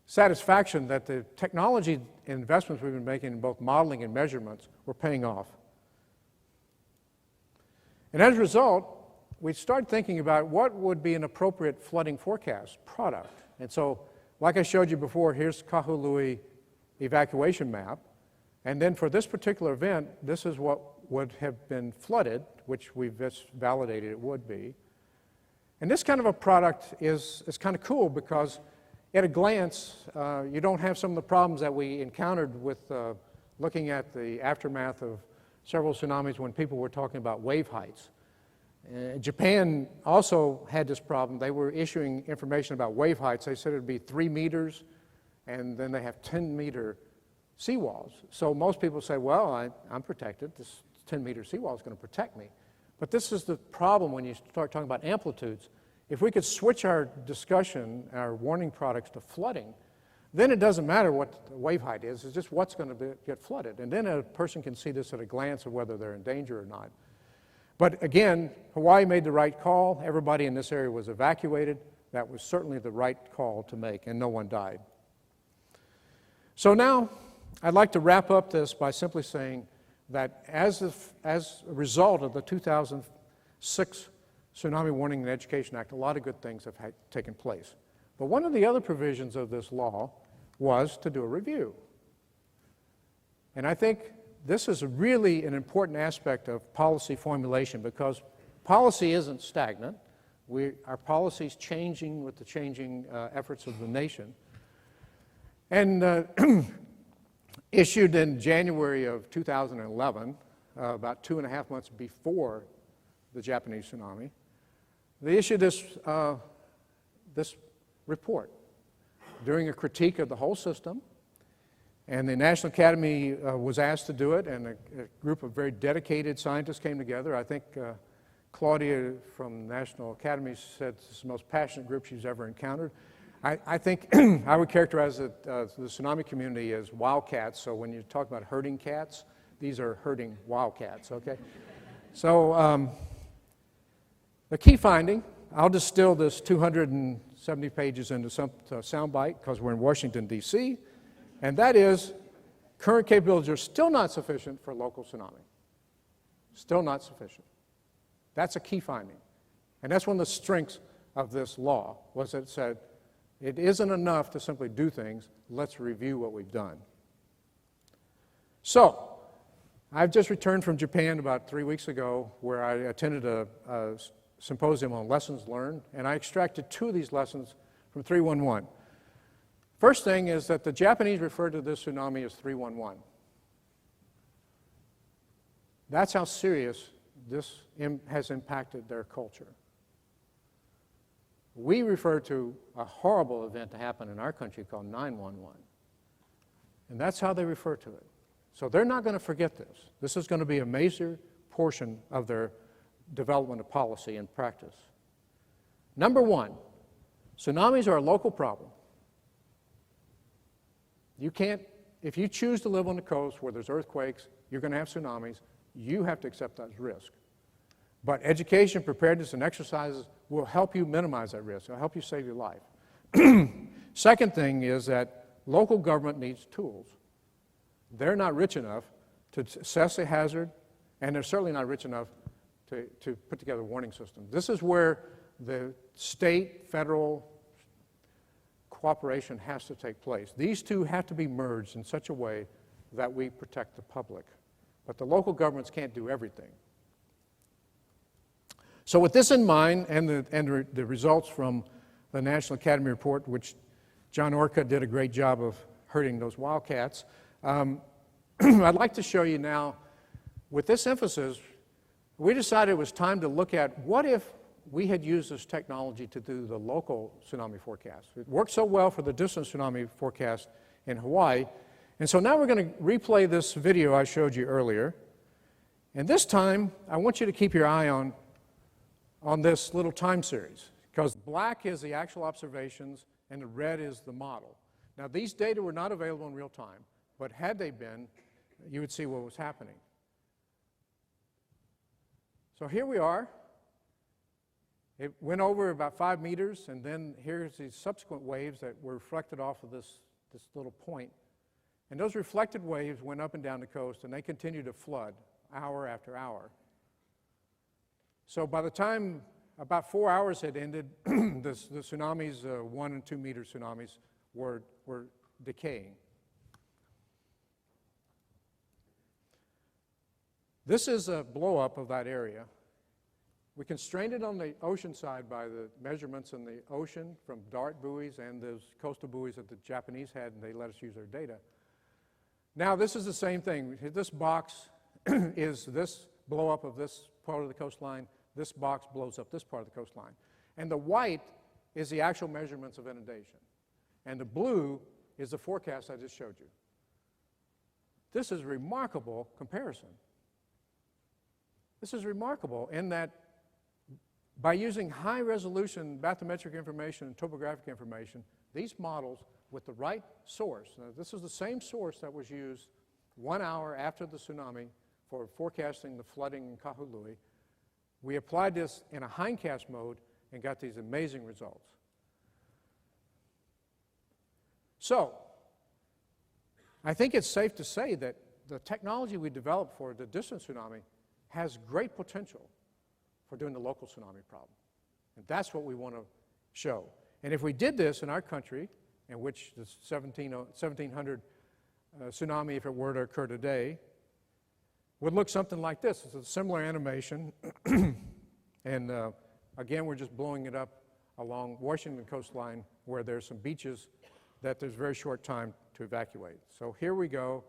satisfaction that the technology investments we've been making in both modeling and measurements were paying off. And as a result, we started thinking about what would be an appropriate flooding forecast product. And so, like I showed you before, here's Kahului evacuation map. And then for this particular event, this is what would have been flooded, which we've just validated it would be. And this kind of a product is kind of cool because at a glance, you don't have some of the problems that we encountered with looking at the aftermath of several tsunamis when people were talking about wave heights. Japan also had this problem. They were issuing information about wave heights. They said it would be 3 meters, and then they have 10-meter seawalls. So most people say, well, I'm protected. This 10-meter seawall is going to protect me. But this is the problem when you start talking about amplitudes. If we could switch our discussion, our warning products to flooding, then it doesn't matter what the wave height is, it's just what's going to get flooded. And then a person can see this at a glance of whether they're in danger or not. But again, Hawaii made the right call. Everybody in this area was evacuated. That was certainly the right call to make, and no one died. So now, I'd like to wrap up this by simply saying that as a result of the 2006 Tsunami Warning and Education Act, a lot of good things have taken place. But one of the other provisions of this law was to do a review. And I think this is really an important aspect of policy formulation because policy isn't stagnant. Our policy is changing with the changing efforts of the nation. And issued in January of 2011, about 2.5 months before the Japanese tsunami, they issued this report doing a critique of the whole system. And the National Academy was asked to do it, and a group of very dedicated scientists came together. I think Claudia from the National Academy said this is the most passionate group she's ever encountered. I think I would characterize the tsunami community as wildcats. So when you talk about herding cats, these are herding wildcats, okay? So the key finding, I'll distill this 270 pages into some soundbite because we're in Washington, D.C., and that is current capabilities are still not sufficient for local tsunami. Still not sufficient. That's a key finding. And that's one of the strengths of this law, was that it said, it isn't enough to simply do things, let's review what we've done. So, I've just returned from Japan about 3 weeks ago where I attended a symposium on lessons learned, and I extracted 2 of these lessons from 311. First thing is that the Japanese referred to this tsunami as 311. That's how serious this has impacted their culture. We refer to a horrible event to happen in our country called 911. And that's how they refer to it. So they're not going to forget this. This is going to be a major portion of their development of policy and practice. Number 1, tsunamis are a local problem. You can't, if you choose to live on the coast where there's earthquakes, you're going to have tsunamis, you have to accept that risk. But education, preparedness, and exercises will help you minimize that risk. It'll help you save your life. Second thing is that local government needs tools. They're not rich enough to assess a hazard, and they're certainly not rich enough to put together a warning system. This is where the state, federal cooperation has to take place. These two have to be merged in such a way that we protect the public. But the local governments can't do everything. So with this in mind, and the results from the National Academy report, which John Orcutt did a great job of herding those wildcats, I'd like to show you now, with this emphasis, we decided it was time to look at what if we had used this technology to do the local tsunami forecast. It worked so well for the distant tsunami forecast in Hawaii, and so now we're going to replay this video I showed you earlier, and this time I want you to keep your eye on this little time series, because black is the actual observations and the red is the model. Now these data were not available in real time, but had they been, you would see what was happening. So here we are. It went over about 5 meters, and then here's these subsequent waves that were reflected off of this little point. And those reflected waves went up and down the coast, and they continued to flood hour after hour. So by the time about 4 hours had ended, the tsunamis, 1 and 2 meter tsunamis, were decaying. This is a blow-up of that area. We constrained it on the ocean side by the measurements in the ocean from dart buoys and those coastal buoys that the Japanese had, and they let us use their data. Now this is the same thing. This box is this blow-up of this part of the coastline. This box blows up this part of the coastline. And the white is the actual measurements of inundation. And the blue is the forecast I just showed you. This is a remarkable comparison. This is remarkable in that by using high-resolution bathymetric information and topographic information, these models with the right source, now this is the same source that was used 1 hour after the tsunami for forecasting the flooding in Kahului. We applied this in a hindcast mode and got these amazing results. So, I think it's safe to say that the technology we developed for the distant tsunami has great potential for doing the local tsunami problem. And that's what we want to show. And if we did this in our country, in which the 1700 tsunami, if it were to occur today, would look something like this. It's a similar animation. And again, we're just blowing it up along Washington coastline where there's some beaches that there's very short time to evacuate. So here we go.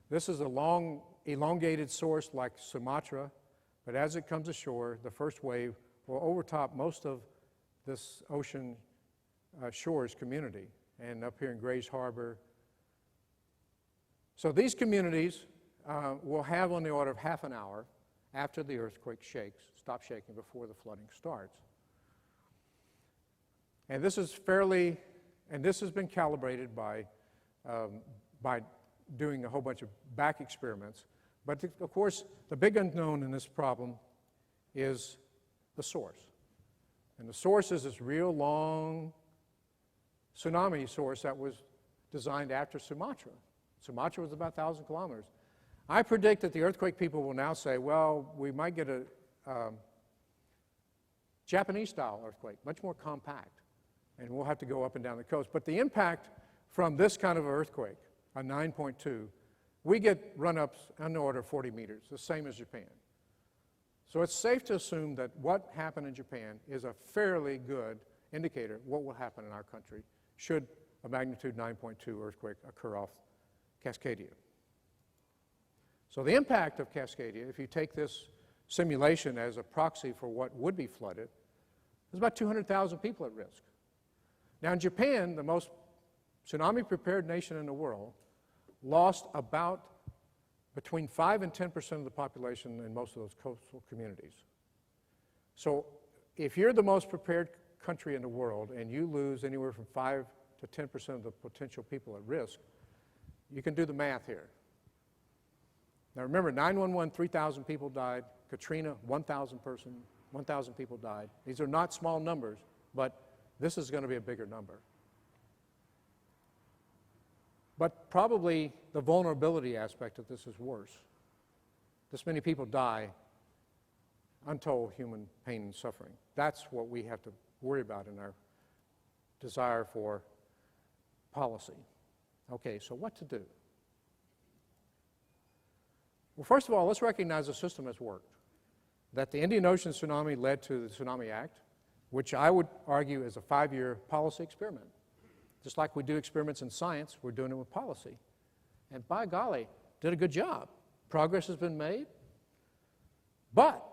This is a long, elongated source like Sumatra, but as it comes ashore, the first wave will overtop most of this ocean shores community, and up here in Grays Harbor. So these communities will have on the order of half an hour after the earthquake stops shaking before the flooding starts. And this is this has been calibrated by doing a whole bunch of back experiments. But of course, the big unknown in this problem is the source. And the source is this real long tsunami source that was designed after Sumatra. Sumatra was about 1,000 kilometers. I predict that the earthquake people will now say, well, we might get a Japanese-style earthquake, much more compact, and we'll have to go up and down the coast. But the impact from this kind of earthquake, a 9.2, we get run-ups on the order of 40 meters, the same as Japan. So it's safe to assume that what happened in Japan is a fairly good indicator of what will happen in our country should a magnitude 9.2 earthquake occur off Cascadia. So the impact of Cascadia, if you take this simulation as a proxy for what would be flooded, there's about 200,000 people at risk. Now in Japan, the most tsunami-prepared nation in the world, lost about between 5 and 10% of the population in most of those coastal communities. So if you're the most prepared country in the world and you lose anywhere from 5 to 10% of the potential people at risk, you can do the math here. Now remember, 911, 3,000 people died. Katrina, 1,000 people died. These are not small numbers, but this is going to be a bigger number. But probably the vulnerability aspect of this is worse. This many people die, untold human pain and suffering. That's what we have to worry about in our desire for policy. Okay, so what to do? Well, first of all, let's recognize the system has worked. That the Indian Ocean tsunami led to the Tsunami Act, which I would argue is a 5-year policy experiment. Just like we do experiments in science, we're doing it with policy. And by golly, did a good job. Progress has been made. But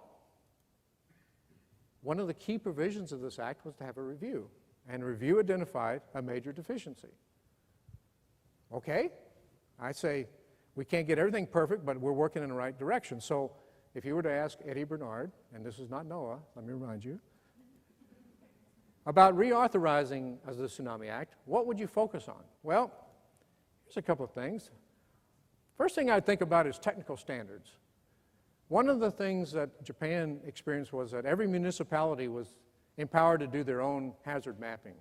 one of the key provisions of this act was to have a review. And the review identified a major deficiency. Okay, I say we can't get everything perfect, but we're working in the right direction. So if you were to ask Eddie Bernard, and this is not NOAA, let me remind you, about reauthorizing the Tsunami Act, what would you focus on? Well, here's a couple of things. First thing I'd think about is technical standards. One of the things that Japan experienced was that every municipality was empowered to do their own hazard mapping.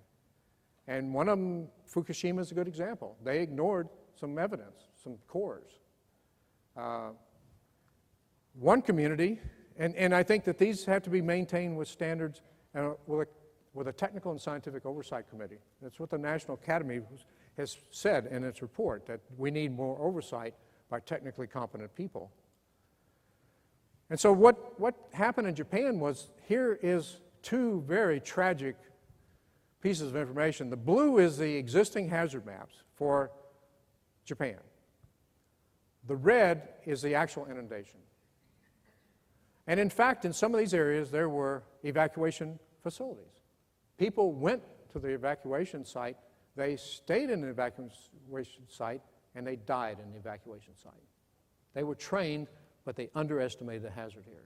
And one of them, Fukushima, is a good example. They ignored some evidence, some cores. One community, and I think that these have to be maintained with standards with a technical and scientific oversight committee. That's what the National Academy has said in its report, that we need more oversight by technically competent people. And so what happened in Japan was, here is two very tragic pieces of information. The blue is the existing hazard maps for Japan. The red is the actual inundation. And in fact, in some of these areas, there were evacuation facilities. People went to the evacuation site, they stayed in the evacuation site, and they died in the evacuation site. They were trained, but they underestimated the hazard here.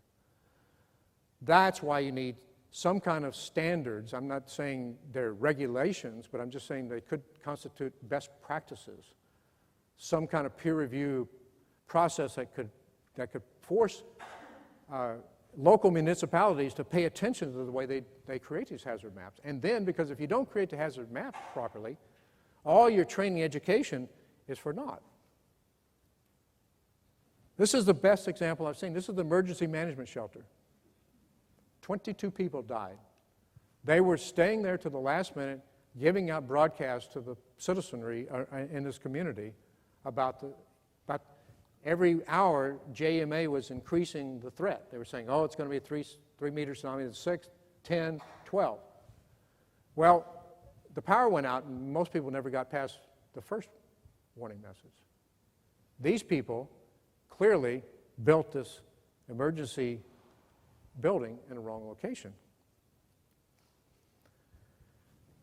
That's why you need some kind of standards. I'm not saying they're regulations, but I'm just saying they could constitute best practices. Some kind of peer review process that could force local municipalities to pay attention to the way they create these hazard maps. And then, because if you don't create the hazard map properly, all your training education is for naught. This is the best example I've seen. This is the emergency management shelter. 22 people died. They were staying there to the last minute, giving out broadcasts to the citizenry in this community about every hour, JMA was increasing the threat. They were saying, oh, it's going to be a 3-meter tsunami, 6, 10, 12. Well, the power went out, and most people never got past the first warning message. These people clearly built this emergency building in a wrong location.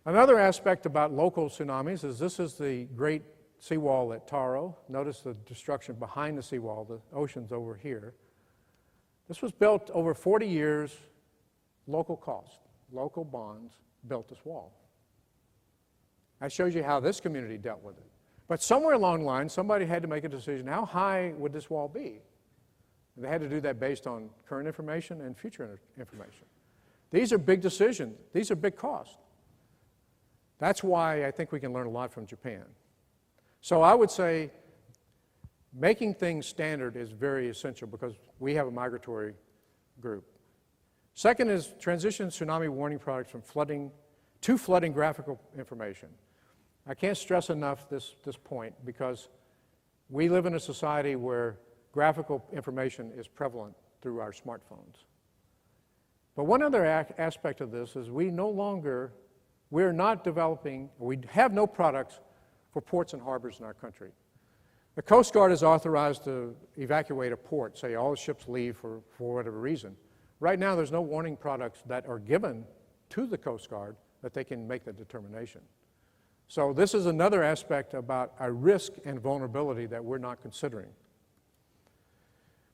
Another aspect about local tsunamis is this is the great seawall at Taro. Notice the destruction behind the seawall. The ocean's over here. This was built over 40 years, local cost. Local bonds built this wall. That shows you how this community dealt with it. But somewhere along the line, somebody had to make a decision. How high would this wall be? They had to do that based on current information and future information. These are big decisions. These are big costs. That's why I think we can learn a lot from Japan. So I would say making things standard is very essential because we have a migratory group. Second is transition tsunami warning products from flooding to flooding graphical information. I can't stress enough this point because we live in a society where graphical information is prevalent through our smartphones. But one other aspect of this is we're not developing, we have no products for ports and harbors in our country. The Coast Guard is authorized to evacuate a port, say all the ships leave for whatever reason. Right now there's no warning products that are given to the Coast Guard that they can make the determination. So this is another aspect about our risk and vulnerability that we're not considering.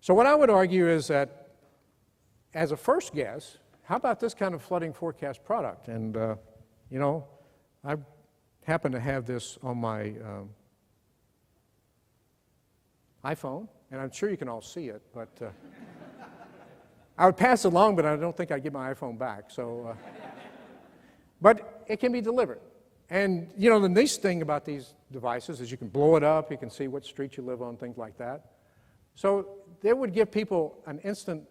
So what I would argue is that as a first guess, how about this kind of flooding forecast product? And you know, I happen to have this on my iPhone, and I'm sure you can all see it, but I would pass it along, but I don't think I'd get my iPhone back. So, but it can be delivered. And you know, the nice thing about these devices is you can blow it up, you can see what street you live on, things like that. So they would give people an instant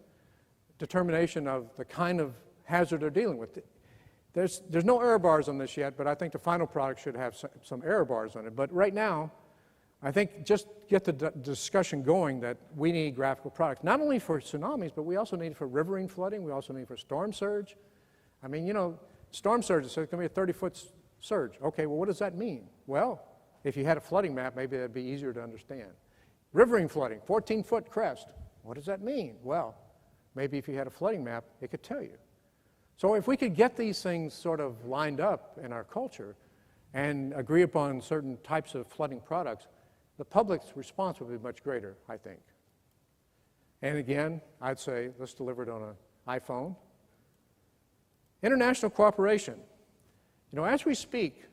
determination of the kind of hazard they're dealing with. There's no error bars on this yet, but I think the final product should have some error bars on it. But right now, I think just get the discussion going that we need graphical products, not only for tsunamis, but we also need it for riverine flooding, we also need it for storm surge. I mean, you know, storm surge, so it's going to be a 30-foot surge. Okay, well, what does that mean? Well, if you had a flooding map, maybe that'd be easier to understand. Riverine flooding, 14-foot crest. What does that mean? Well, maybe if you had a flooding map, it could tell you. So if we could get these things sort of lined up in our culture and agree upon certain types of flooding products, the public's response would be much greater, I think. And again, I'd say let's deliver it on an iPhone. International cooperation. You know, as we speak,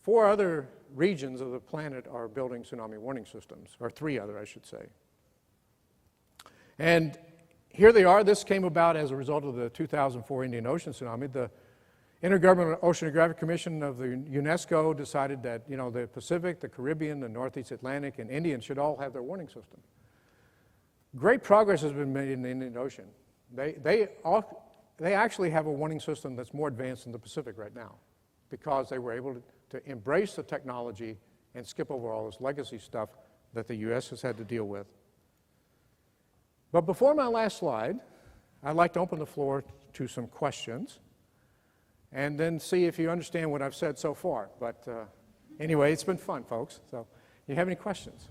4 other regions of the planet are building tsunami warning systems, or 3 other, I should say. And here they are. This came about as a result of the 2004 Indian Ocean tsunami. The Intergovernmental Oceanographic Commission of the UNESCO decided that, you know, the Pacific, the Caribbean, the Northeast Atlantic, and Indian should all have their warning system. Great progress has been made in the Indian Ocean. They actually have a warning system that's more advanced than the Pacific right now because they were able to embrace the technology and skip over all this legacy stuff that the U.S. has had to deal with. But before my last slide, I'd like to open the floor to some questions and then see if you understand what I've said so far. But anyway, it's been fun, folks. So, you have any questions?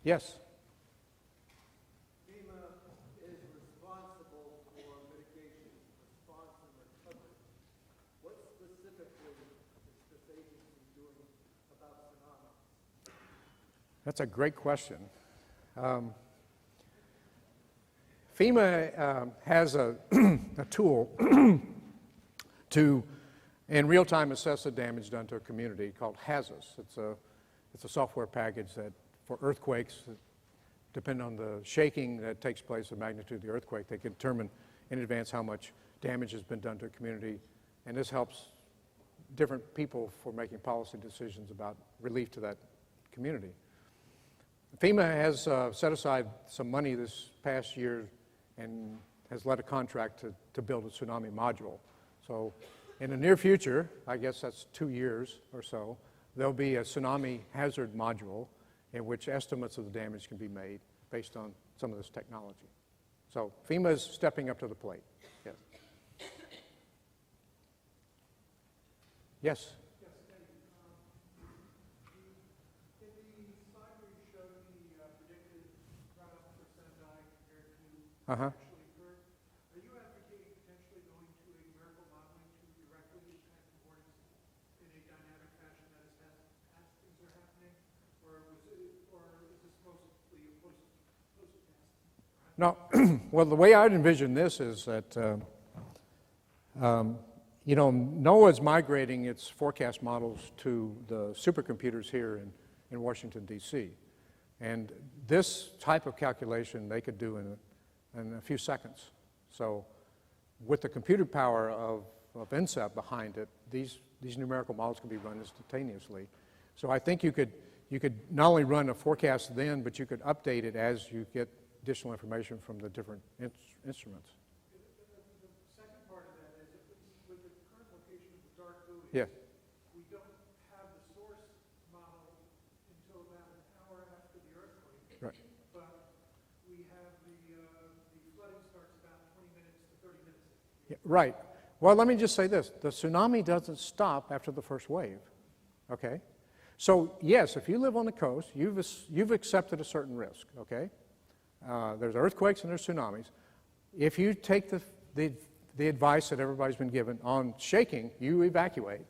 Yes? FEMA is responsible for mitigation, response and recovery. That's a great question. FEMA has a tool to, in real time, assess the damage done to a community called HAZUS. It's a software package that, for earthquakes, depending on the shaking that takes place, the magnitude of the earthquake, they can determine in advance how much damage has been done to a community, and this helps different people for making policy decisions about relief to that community. FEMA has set aside some money this past year and has led a contract to build a tsunami module. So in the near future, I guess that's 2 years or so, there'll be a tsunami hazard module in which estimates of the damage can be made based on some of this technology. So FEMA is stepping up to the plate. Yes. Yes. Yes, thank you. In the slide where you showed the predicted runoff percent die compared to actually occurred, are you advocating potentially going to a numerical modeling to directly detect warnings in a dynamic fashion that is as things are happening, or is this mostly a post-test? No, well, the way I'd envision this is that, you know, NOAA's migrating its forecast models to the supercomputers here in Washington, D.C. And this type of calculation they could do in a few seconds. So with the computer power of NCEP behind it, these numerical models can be run instantaneously. So I think you could not only run a forecast then, but you could update it as you get additional information from the different instruments. The second part of that is, with the current location of the dark building, Yeah. we don't have the source model until about an hour after the earthquake. Right. But we have the flooding starts about 20 minutes to 30 minutes. Yeah, right. Well, let me just say this. The tsunami doesn't stop after the first wave, okay? So, yes, if you live on the coast, you've accepted a certain risk, okay? There's earthquakes and there's tsunamis. If you take the advice that everybody's been given on shaking, you evacuate.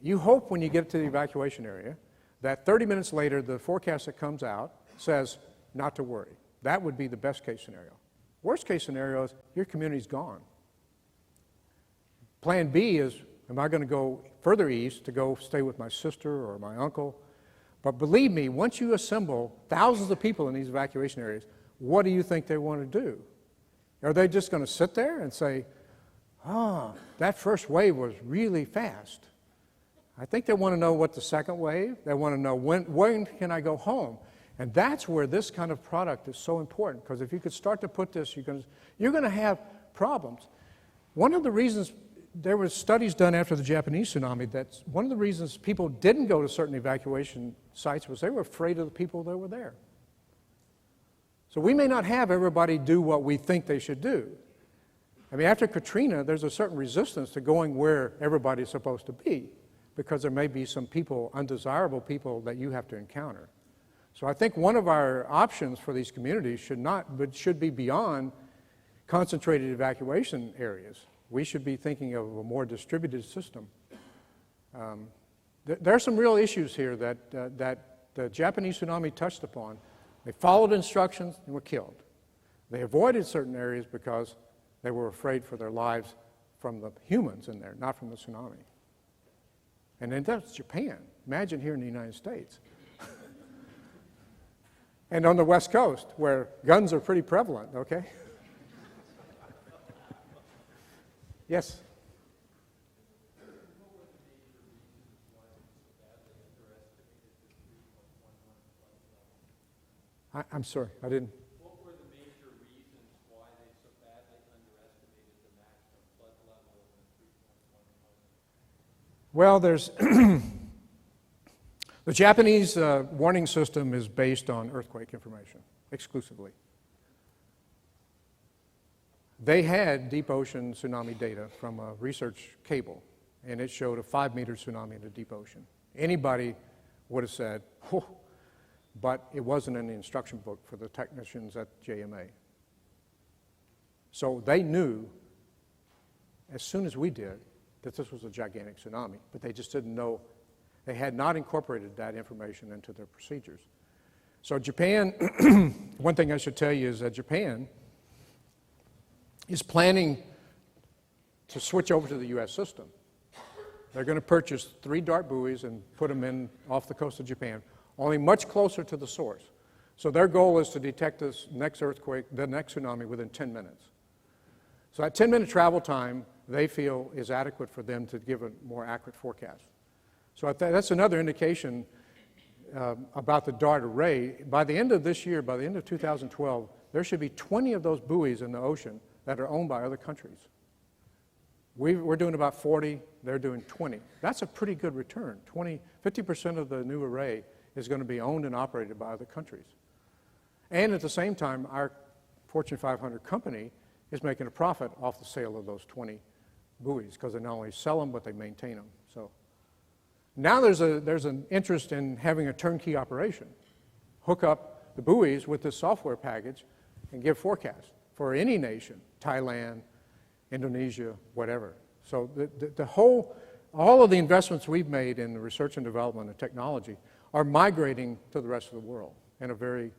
You hope when you get to the evacuation area that 30 minutes later the forecast that comes out says not to worry. That would be the best case scenario. Worst case scenario is your community's gone. Plan B is, am I going to go further east to go stay with my sister or my uncle? But believe me, once you assemble thousands of people in these evacuation areas, what do you think they want to do? Are they just going to sit there and say, that first wave was really fast? I think they want to know what the second wave, they want to know when can I go home? And that's where this kind of product is so important, because if you could start to put this, you're going to have problems. One of the reasons, there were studies done after the Japanese tsunami, that one of the reasons people didn't go to certain evacuation sites was they were afraid of the people that were there. So we may not have everybody do what we think they should do. I mean, after Katrina, there's a certain resistance to going where everybody's supposed to be, because there may be some people, undesirable people, that you have to encounter. So I think one of our options for these communities should be beyond concentrated evacuation areas. We should be thinking of a more distributed system. There are some real issues here that the Japanese tsunami touched upon. They followed instructions and were killed. They avoided certain areas because they were afraid for their lives from the humans in there, not from the tsunami. And then that's Japan. Imagine here in the United States. And on the West Coast, where guns are pretty prevalent, okay? Yes? I'm sorry, I didn't. What were the major reasons why they so badly underestimated the maximum flood level of 3.11? Well, there's the Japanese warning system is based on earthquake information exclusively. They had deep ocean tsunami data from a research cable, and it showed a 5-meter tsunami in the deep ocean. Anybody would have said, oh, but it wasn't in the instruction book for the technicians at JMA. So they knew, as soon as we did, that this was a gigantic tsunami, but they just didn't know, they had not incorporated that information into their procedures. So Japan, one thing I should tell you is that Japan is planning to switch over to the U.S. system. They're going to purchase 3 dart buoys and put them in off the coast of Japan, only much closer to the source. So their goal is to detect this next earthquake, the next tsunami, within 10 minutes. So that 10-minute travel time, they feel, is adequate for them to give a more accurate forecast. So that's another indication about the DART array. By the end of this year, by the end of 2012, there should be 20 of those buoys in the ocean that are owned by other countries. We're doing about 40, they're doing 20. That's a pretty good return. 50% of the new array is going to be owned and operated by other countries. And at the same time, our Fortune 500 company is making a profit off the sale of those 20 buoys because they not only sell them, but they maintain them. So now there's an interest in having a turnkey operation. Hook up the buoys with this software package and give forecasts for any nation, Thailand, Indonesia, whatever. So all of the investments we've made in research and development and technology are migrating to the rest of the world in a very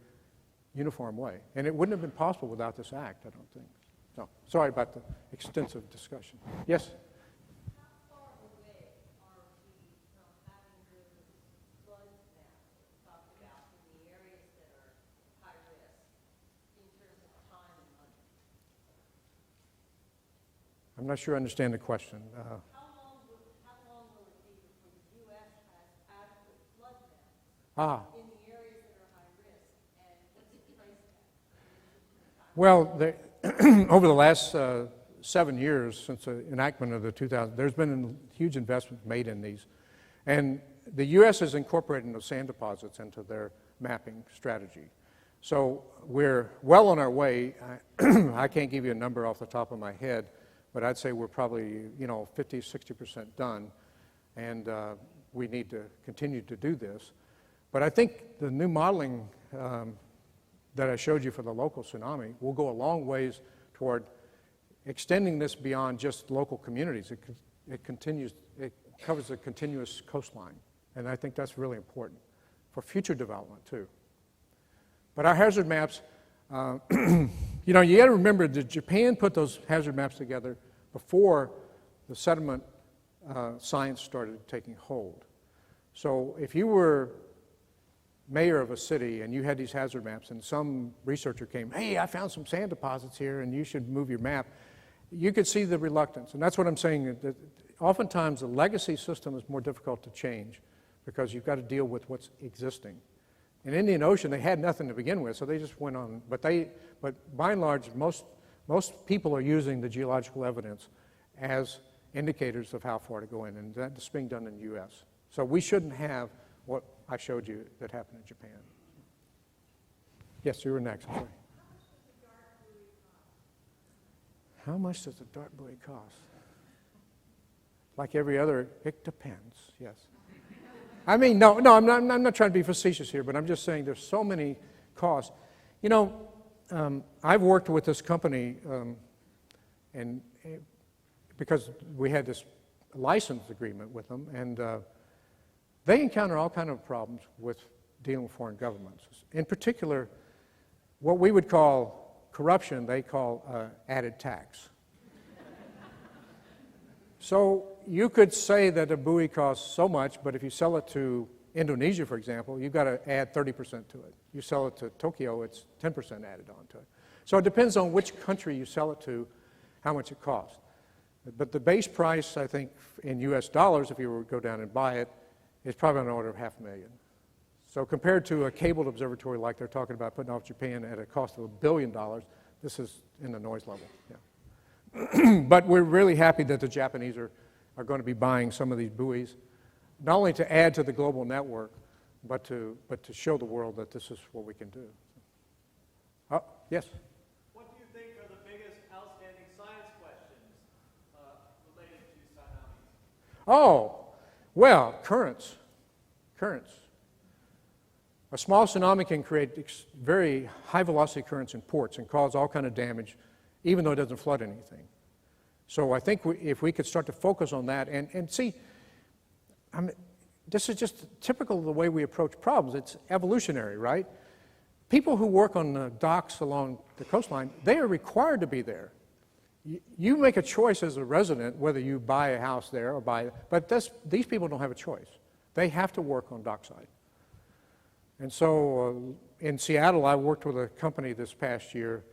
uniform way. And it wouldn't have been possible without this act, I don't think. So, sorry about the extensive discussion. Yes? How far away are we from having those flood maps that we talked about in the areas that are high risk in terms of time and money? I'm not sure I understand the question. How long will it be before the U.S. has adequate flood maps in the areas that are high risk, and what's the price tag? Well, over the last 7 years since the enactment of the 2000, there's been a huge investment made in these. And the U.S. is incorporating those sand deposits into their mapping strategy. So we're well on our way. I can't give you a number off the top of my head, but I'd say we're probably, 50, 60% done. And we need to continue to do this. But I think the new modeling that I showed you for the local tsunami will go a long ways toward extending this beyond just local communities. It covers a continuous coastline, and I think that's really important for future development too. But our hazard maps, you got to remember that Japan put those hazard maps together before the sediment science started taking hold. So if you were mayor of a city and you had these hazard maps and some researcher came, hey, I found some sand deposits here and you should move your map, you could see the reluctance. And that's what I'm saying, that oftentimes the legacy system is more difficult to change because you've got to deal with what's existing. In Indian Ocean, they had nothing to begin with, so they just went on. But by and large, most people are using the geological evidence as indicators of how far to go in, and that's being done in the U.S. So we shouldn't have what I showed you that happened in Japan. Yes, you were next. I'm sorry. How much does the dart buoy cost? Like every other, it depends, yes. I mean, no, I'm not trying to be facetious here, but I'm just saying there's so many costs. I've worked with this company because we had this license agreement with them, and they encounter all kinds of problems with dealing with foreign governments. In particular, what we would call corruption, they call added tax. So you could say that a buoy costs so much, but if you sell it to Indonesia, for example, you've got to add 30% to it. You sell it to Tokyo, it's 10% added onto it. So it depends on which country you sell it to, how much it costs. But the base price, I think, in US dollars, if you were to go down and buy it, is probably on the order of $500,000. So compared to a cabled observatory like they're talking about putting off Japan at a cost of $1 billion, this is in the noise level. Yeah. But we're really happy that the Japanese are going to be buying some of these buoys, not only to add to the global network, but to show the world that this is what we can do. Yes? What do you think are the biggest outstanding science questions related to tsunamis? Oh, well, currents. A small tsunami can create very high-velocity currents in ports and cause all kind of damage, even though it doesn't flood anything. So I think if we could start to focus on that and see, this is just typical of the way we approach problems. It's evolutionary, right? people who work on the docks along the coastline, they are required to be there. You make a choice as a resident whether you buy a house there or buy it, but these people don't have a choice. They have to work on dockside. And so in Seattle, I worked with a company this past year,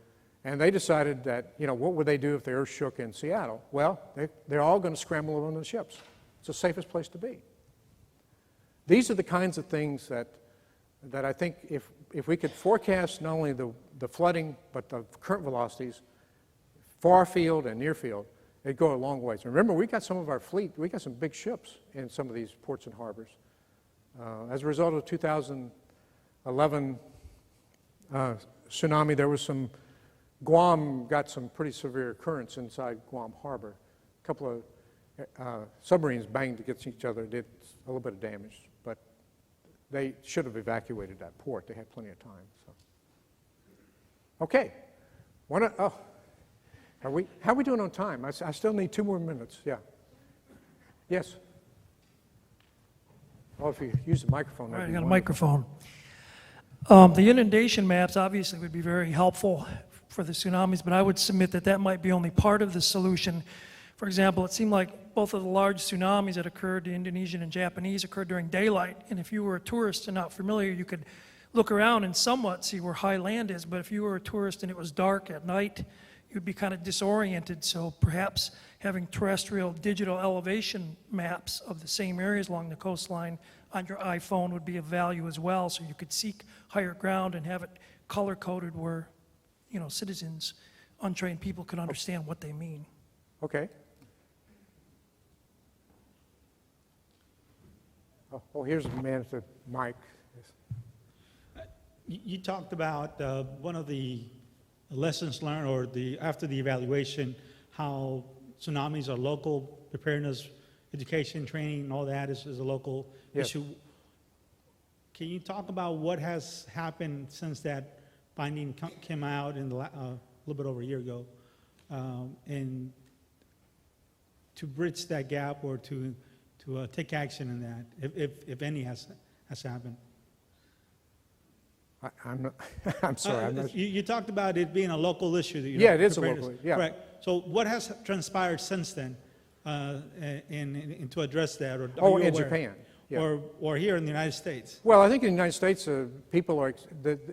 and they decided that, what would they do if the earth shook in Seattle? Well, they're all going to scramble on the ships. It's the safest place to be. These are the kinds of things that I think if we could forecast not only the flooding, but the current velocities, far field and near field, it'd go a long ways. Remember, we got some of our fleet, we got some big ships in some of these ports and harbors. As a result of the 2011 tsunami, there was Guam got some pretty severe currents inside Guam Harbor. A couple of submarines banged against each other, did a little bit of damage, but they should have evacuated that port. They had plenty of time. So. Okay. How are we doing on time? I still need 2 more minutes. Yeah. Yes. Oh, if you use the microphone. All right, I that'd be got a wonderful. microphone. The inundation maps obviously would be very helpful for the tsunamis, but I would submit that might be only part of the solution. For example, it seemed like both of the large tsunamis that occurred, the Indonesian and Japanese, occurred during daylight. And if you were a tourist and not familiar, you could look around and somewhat see where high land is. But if you were a tourist and it was dark at night, you'd be kind of disoriented. So perhaps having terrestrial digital elevation maps of the same areas along the coastline on your iPhone would be of value as well. So you could seek higher ground and have it color-coded where, citizens, untrained people could understand what they mean. Okay. Oh, here's the man at the mic. You talked about one of the lessons learned, or after the evaluation, how tsunamis are local preparedness, education, training, and all that is a local issue. Can you talk about what has happened since that finding came out in a little bit over a year ago, and to bridge that gap or to take action in that, if any has happened? I'm sorry. You talked about it being a local issue. It is a local. Yeah. Right. So what has transpired since then to address that? Or in Japan. Yeah. Or here in the United States? Well, I think in the United States, people are.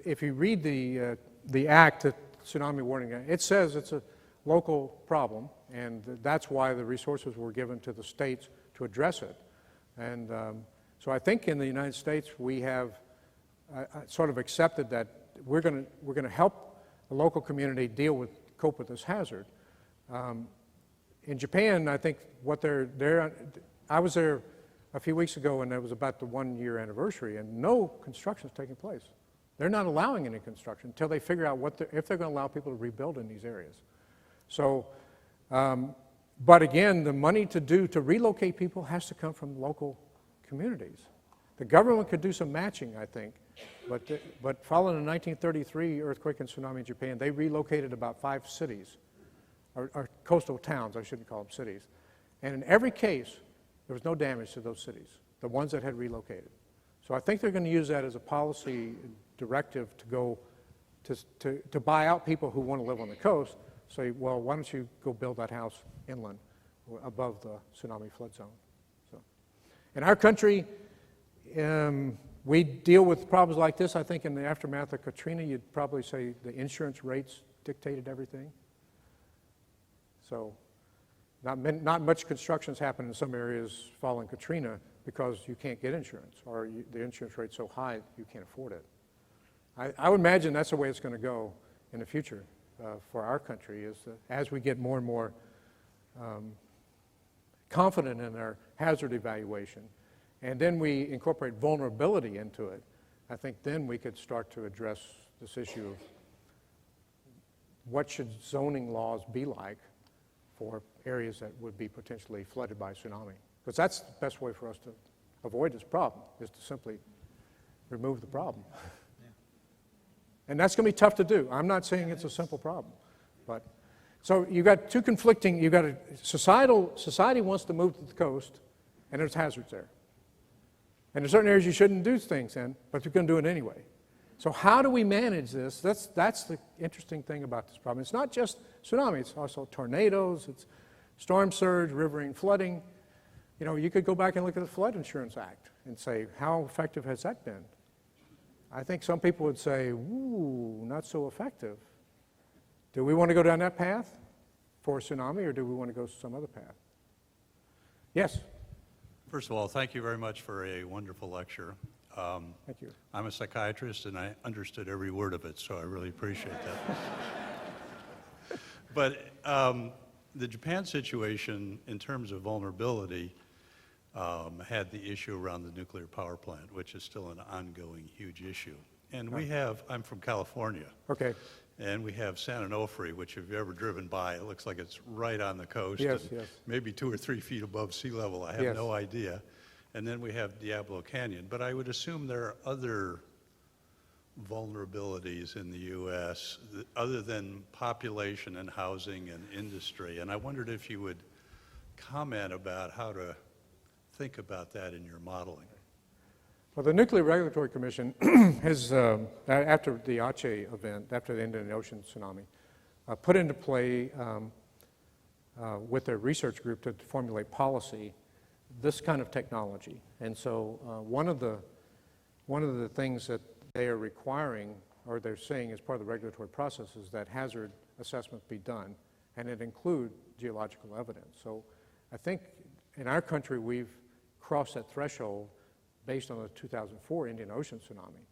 If you read the Act, the Tsunami Warning Act, it says it's a local problem, and that's why the resources were given to the states to address it. And so I think in the United States we have sort of accepted that we're going to help the local community cope with this hazard. In Japan, I think I was there a few weeks ago, and it was about the 1-year anniversary, and no construction is taking place. They're not allowing any construction until they figure out if they're going to allow people to rebuild in these areas. So, but again, the money to relocate people has to come from local communities. The government could do some matching, I think, but following the 1933 earthquake and tsunami in Japan, they relocated about 5 cities, or coastal towns, I shouldn't call them cities. And in every case, there was no damage to those cities, the ones that had relocated. So I think they're going to use that as a policy directive to go to buy out people who want to live on the coast. Say, well, why don't you go build that house inland, above the tsunami flood zone? So, in our country, we deal with problems like this. I think in the aftermath of Katrina, you'd probably say the insurance rates dictated everything. So not much construction's happened in some areas following Katrina because you can't get insurance, or the insurance rate's so high you can't afford it. I would imagine that's the way it's going to go in the future for our country, is that as we get more and more confident in our hazard evaluation, and then we incorporate vulnerability into it, I think then we could start to address this issue of what should zoning laws be like for areas that would be potentially flooded by tsunami. Because that's the best way for us to avoid this problem, is to simply remove the problem. And that's going to be tough to do. I'm not saying it's a simple problem. But so you've got two conflicting, you've got society wants to move to the coast, and there's hazards there. And in certain areas you shouldn't do things in, but you're going to do it anyway. So how do we manage this? That's the interesting thing about this problem. It's not just tsunami, it's also tornadoes, it's storm surge, riverine flooding. You know, you could go back and look at the Flood Insurance Act and say, how effective has that been? I think some people would say, ooh, not so effective. Do we want to go down that path for tsunami, or do we want to go some other path? Yes? First of all, thank you very much for a wonderful lecture. Thank you. I'm a psychiatrist, and I understood every word of it, so I really appreciate that. But the Japan situation, in terms of vulnerability, had the issue around the nuclear power plant, which is still an ongoing huge issue. And we have, I'm from California. Okay. And we have San Onofre, which if you've ever driven by, it looks like it's right on the coast. Yes, and yes. Maybe 2 or 3 feet above sea level. I have Yes. no idea. And then we have Diablo Canyon. But I would assume there are other vulnerabilities in the U.S. Other than population and housing and industry. And I wondered if you would comment about how to think about that in your modeling. Well, the Nuclear Regulatory Commission has, after the Aceh event, after the Indian Ocean tsunami, put into play with their research group to formulate policy this kind of technology. And so one of the things that they are requiring, or they're saying as part of the regulatory process, is that hazard assessment be done, and it include geological evidence. So I think in our country we've crossed that threshold based on the 2004 Indian Ocean tsunami.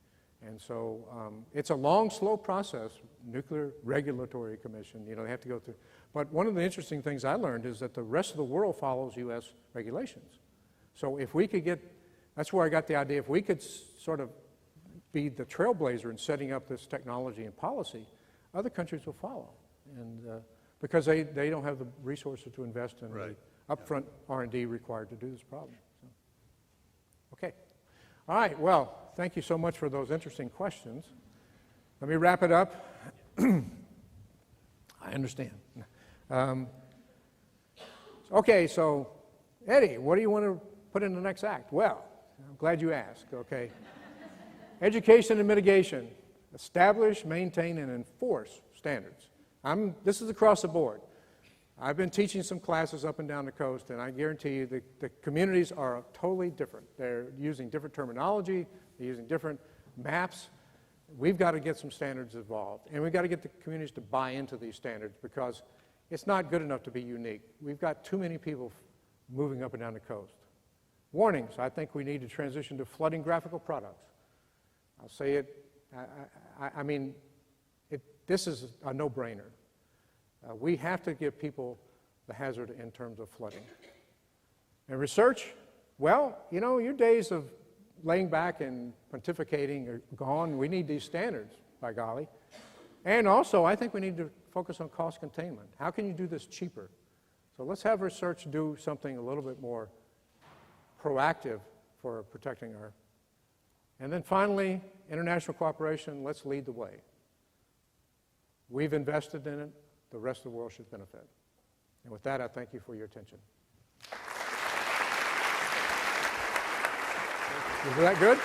And so it's a long, slow process, Nuclear Regulatory Commission, you know, they have to go through. But one of the interesting things I learned is that the rest of the world follows U.S. regulations. So if we could get, that's where I got the idea, if we could sort of be the trailblazer in setting up this technology and policy, other countries will follow. And because they don't have the resources to invest in the upfront R&D required to do this problem. So, okay. All right, well, thank you so much for those interesting questions. Let me wrap it up. I understand. Okay, so Eddie, what do you want to put in the next act? Well, I'm glad you asked, okay. Education and mitigation. Establish, maintain, and enforce standards. This is across the board. I've been teaching some classes up and down the coast, and I guarantee you the communities are totally different. They're using different terminology, they're using different maps. We've got to get some standards involved, and we've got to get the communities to buy into these standards because it's not good enough to be unique. We've got too many people moving up and down the coast. Warnings, I think we need to transition to flooding graphical products. I'll say it, I mean, this is a no-brainer. We have to give people the hazard in terms of flooding. And research, well, you know, your days of laying back and pontificating are gone. We need these standards, by golly. And also, I think we need to focus on cost containment. How can you do this cheaper? So let's have research do something a little bit more proactive for protecting our. And then finally, international cooperation, let's lead the way. We've invested in it. The rest of the world should benefit. And with that, I thank you for your attention. Was that good?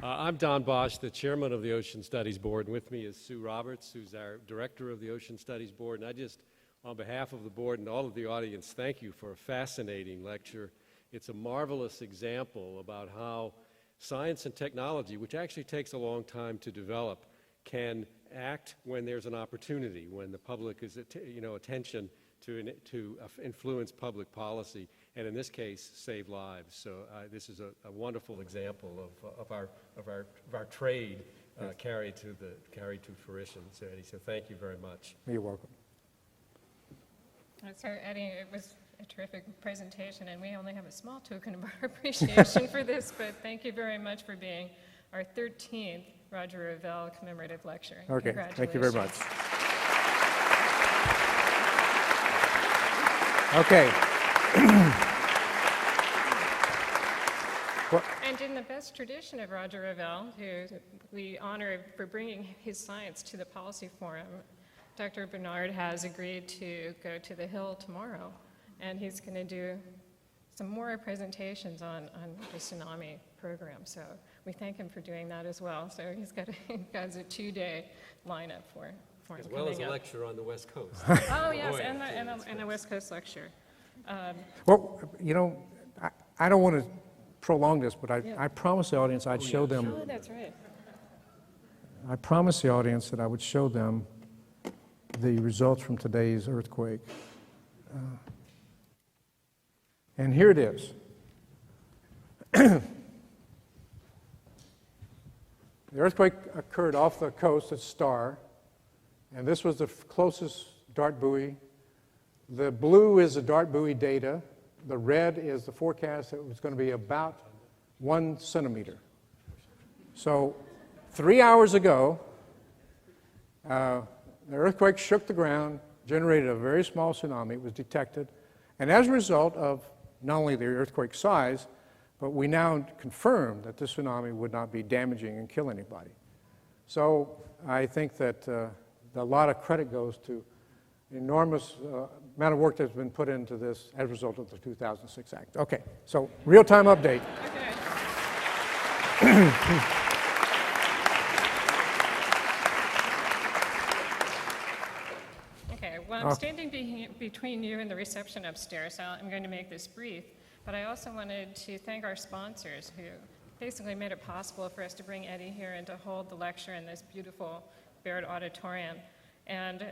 I'm Don Bosch, the chairman of the Ocean Studies Board, and with me is Sue Roberts, who's our director of the Ocean Studies Board. And I just, on behalf of the board and all of the audience, thank you for a fascinating lecture. It's a marvelous example about how science and technology, which actually takes a long time to develop, can act when there's an opportunity, when the public is, attention to influence public policy, and in this case, save lives. So this is a wonderful example of our trade carried to fruition. So Eddie, so thank you very much. You're welcome. So Eddie, it was a terrific presentation, and we only have a small token of our appreciation for this, but thank you very much for being our 13th Roger Revelle Commemorative Lecture. Okay, thank you very much. Okay. And in the best tradition of Roger Revelle, who we honor for bringing his science to the Policy Forum, Dr. Bernard has agreed to go to the Hill tomorrow, and he's going to do some more presentations on the tsunami program. So we thank him for doing that as well. So he's got a 2-day lineup for him As well as coming a up. lecture on the West Coast. Oh, yes, Boy, and the West Coast lecture. Well, you know, I don't want to prolong this, but Yeah. I promised the audience I'd show them. Oh, that's right. I promised the audience that I would show them the results from today's earthquake. And here it is. The earthquake occurred off the coast at Star, and this was the closest dart buoy. The blue is the dart buoy data. The red is the forecast that it was going to be about 1 centimeter. So 3 hours ago, the earthquake shook the ground, generated a very small tsunami. It was detected. And as a result of not only the earthquake size, but we now confirm that this tsunami would not be damaging and kill anybody. So I think that a lot of credit goes to the enormous amount of work that's been put into this as a result of the 2006 Act. Okay, so real-time update. Okay, well, I'm standing between you and the reception upstairs, so I'm going to make this brief. But I also wanted to thank our sponsors who basically made it possible for us to bring Eddie here and to hold the lecture in this beautiful Baird auditorium. And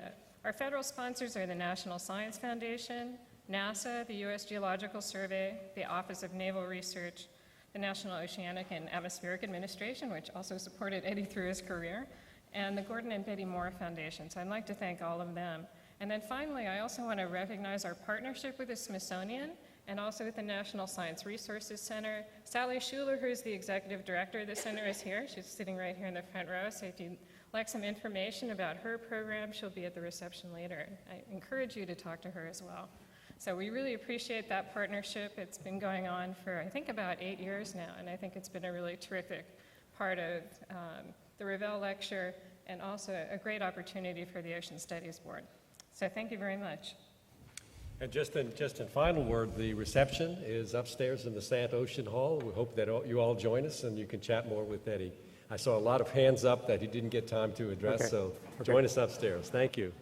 our federal sponsors are the National Science Foundation, NASA, the U.S. Geological Survey, the Office of Naval Research, the National Oceanic and Atmospheric Administration, which also supported Eddie through his career, and the Gordon and Betty Moore Foundation. So I'd like to thank all of them. And then finally, I also want to recognize our partnership with the Smithsonian and also with the National Science Resources Center. Sally Schuler, who's the executive director of the center, is here. She's sitting right here in the front row. So if you'd like some information about her program, she'll be at the reception later. I encourage you to talk to her as well. So we really appreciate that partnership. It's been going on for, I think, about 8 years now, and I think it's been a really terrific part of the Revelle Lecture and also a great opportunity for the Ocean Studies Board. So thank you very much. And just in final word, the reception is upstairs in the Sant Ocean Hall. We hope that you all join us and you can chat more with Eddie. I saw a lot of hands up that he didn't get time to address, so join us upstairs. Thank you.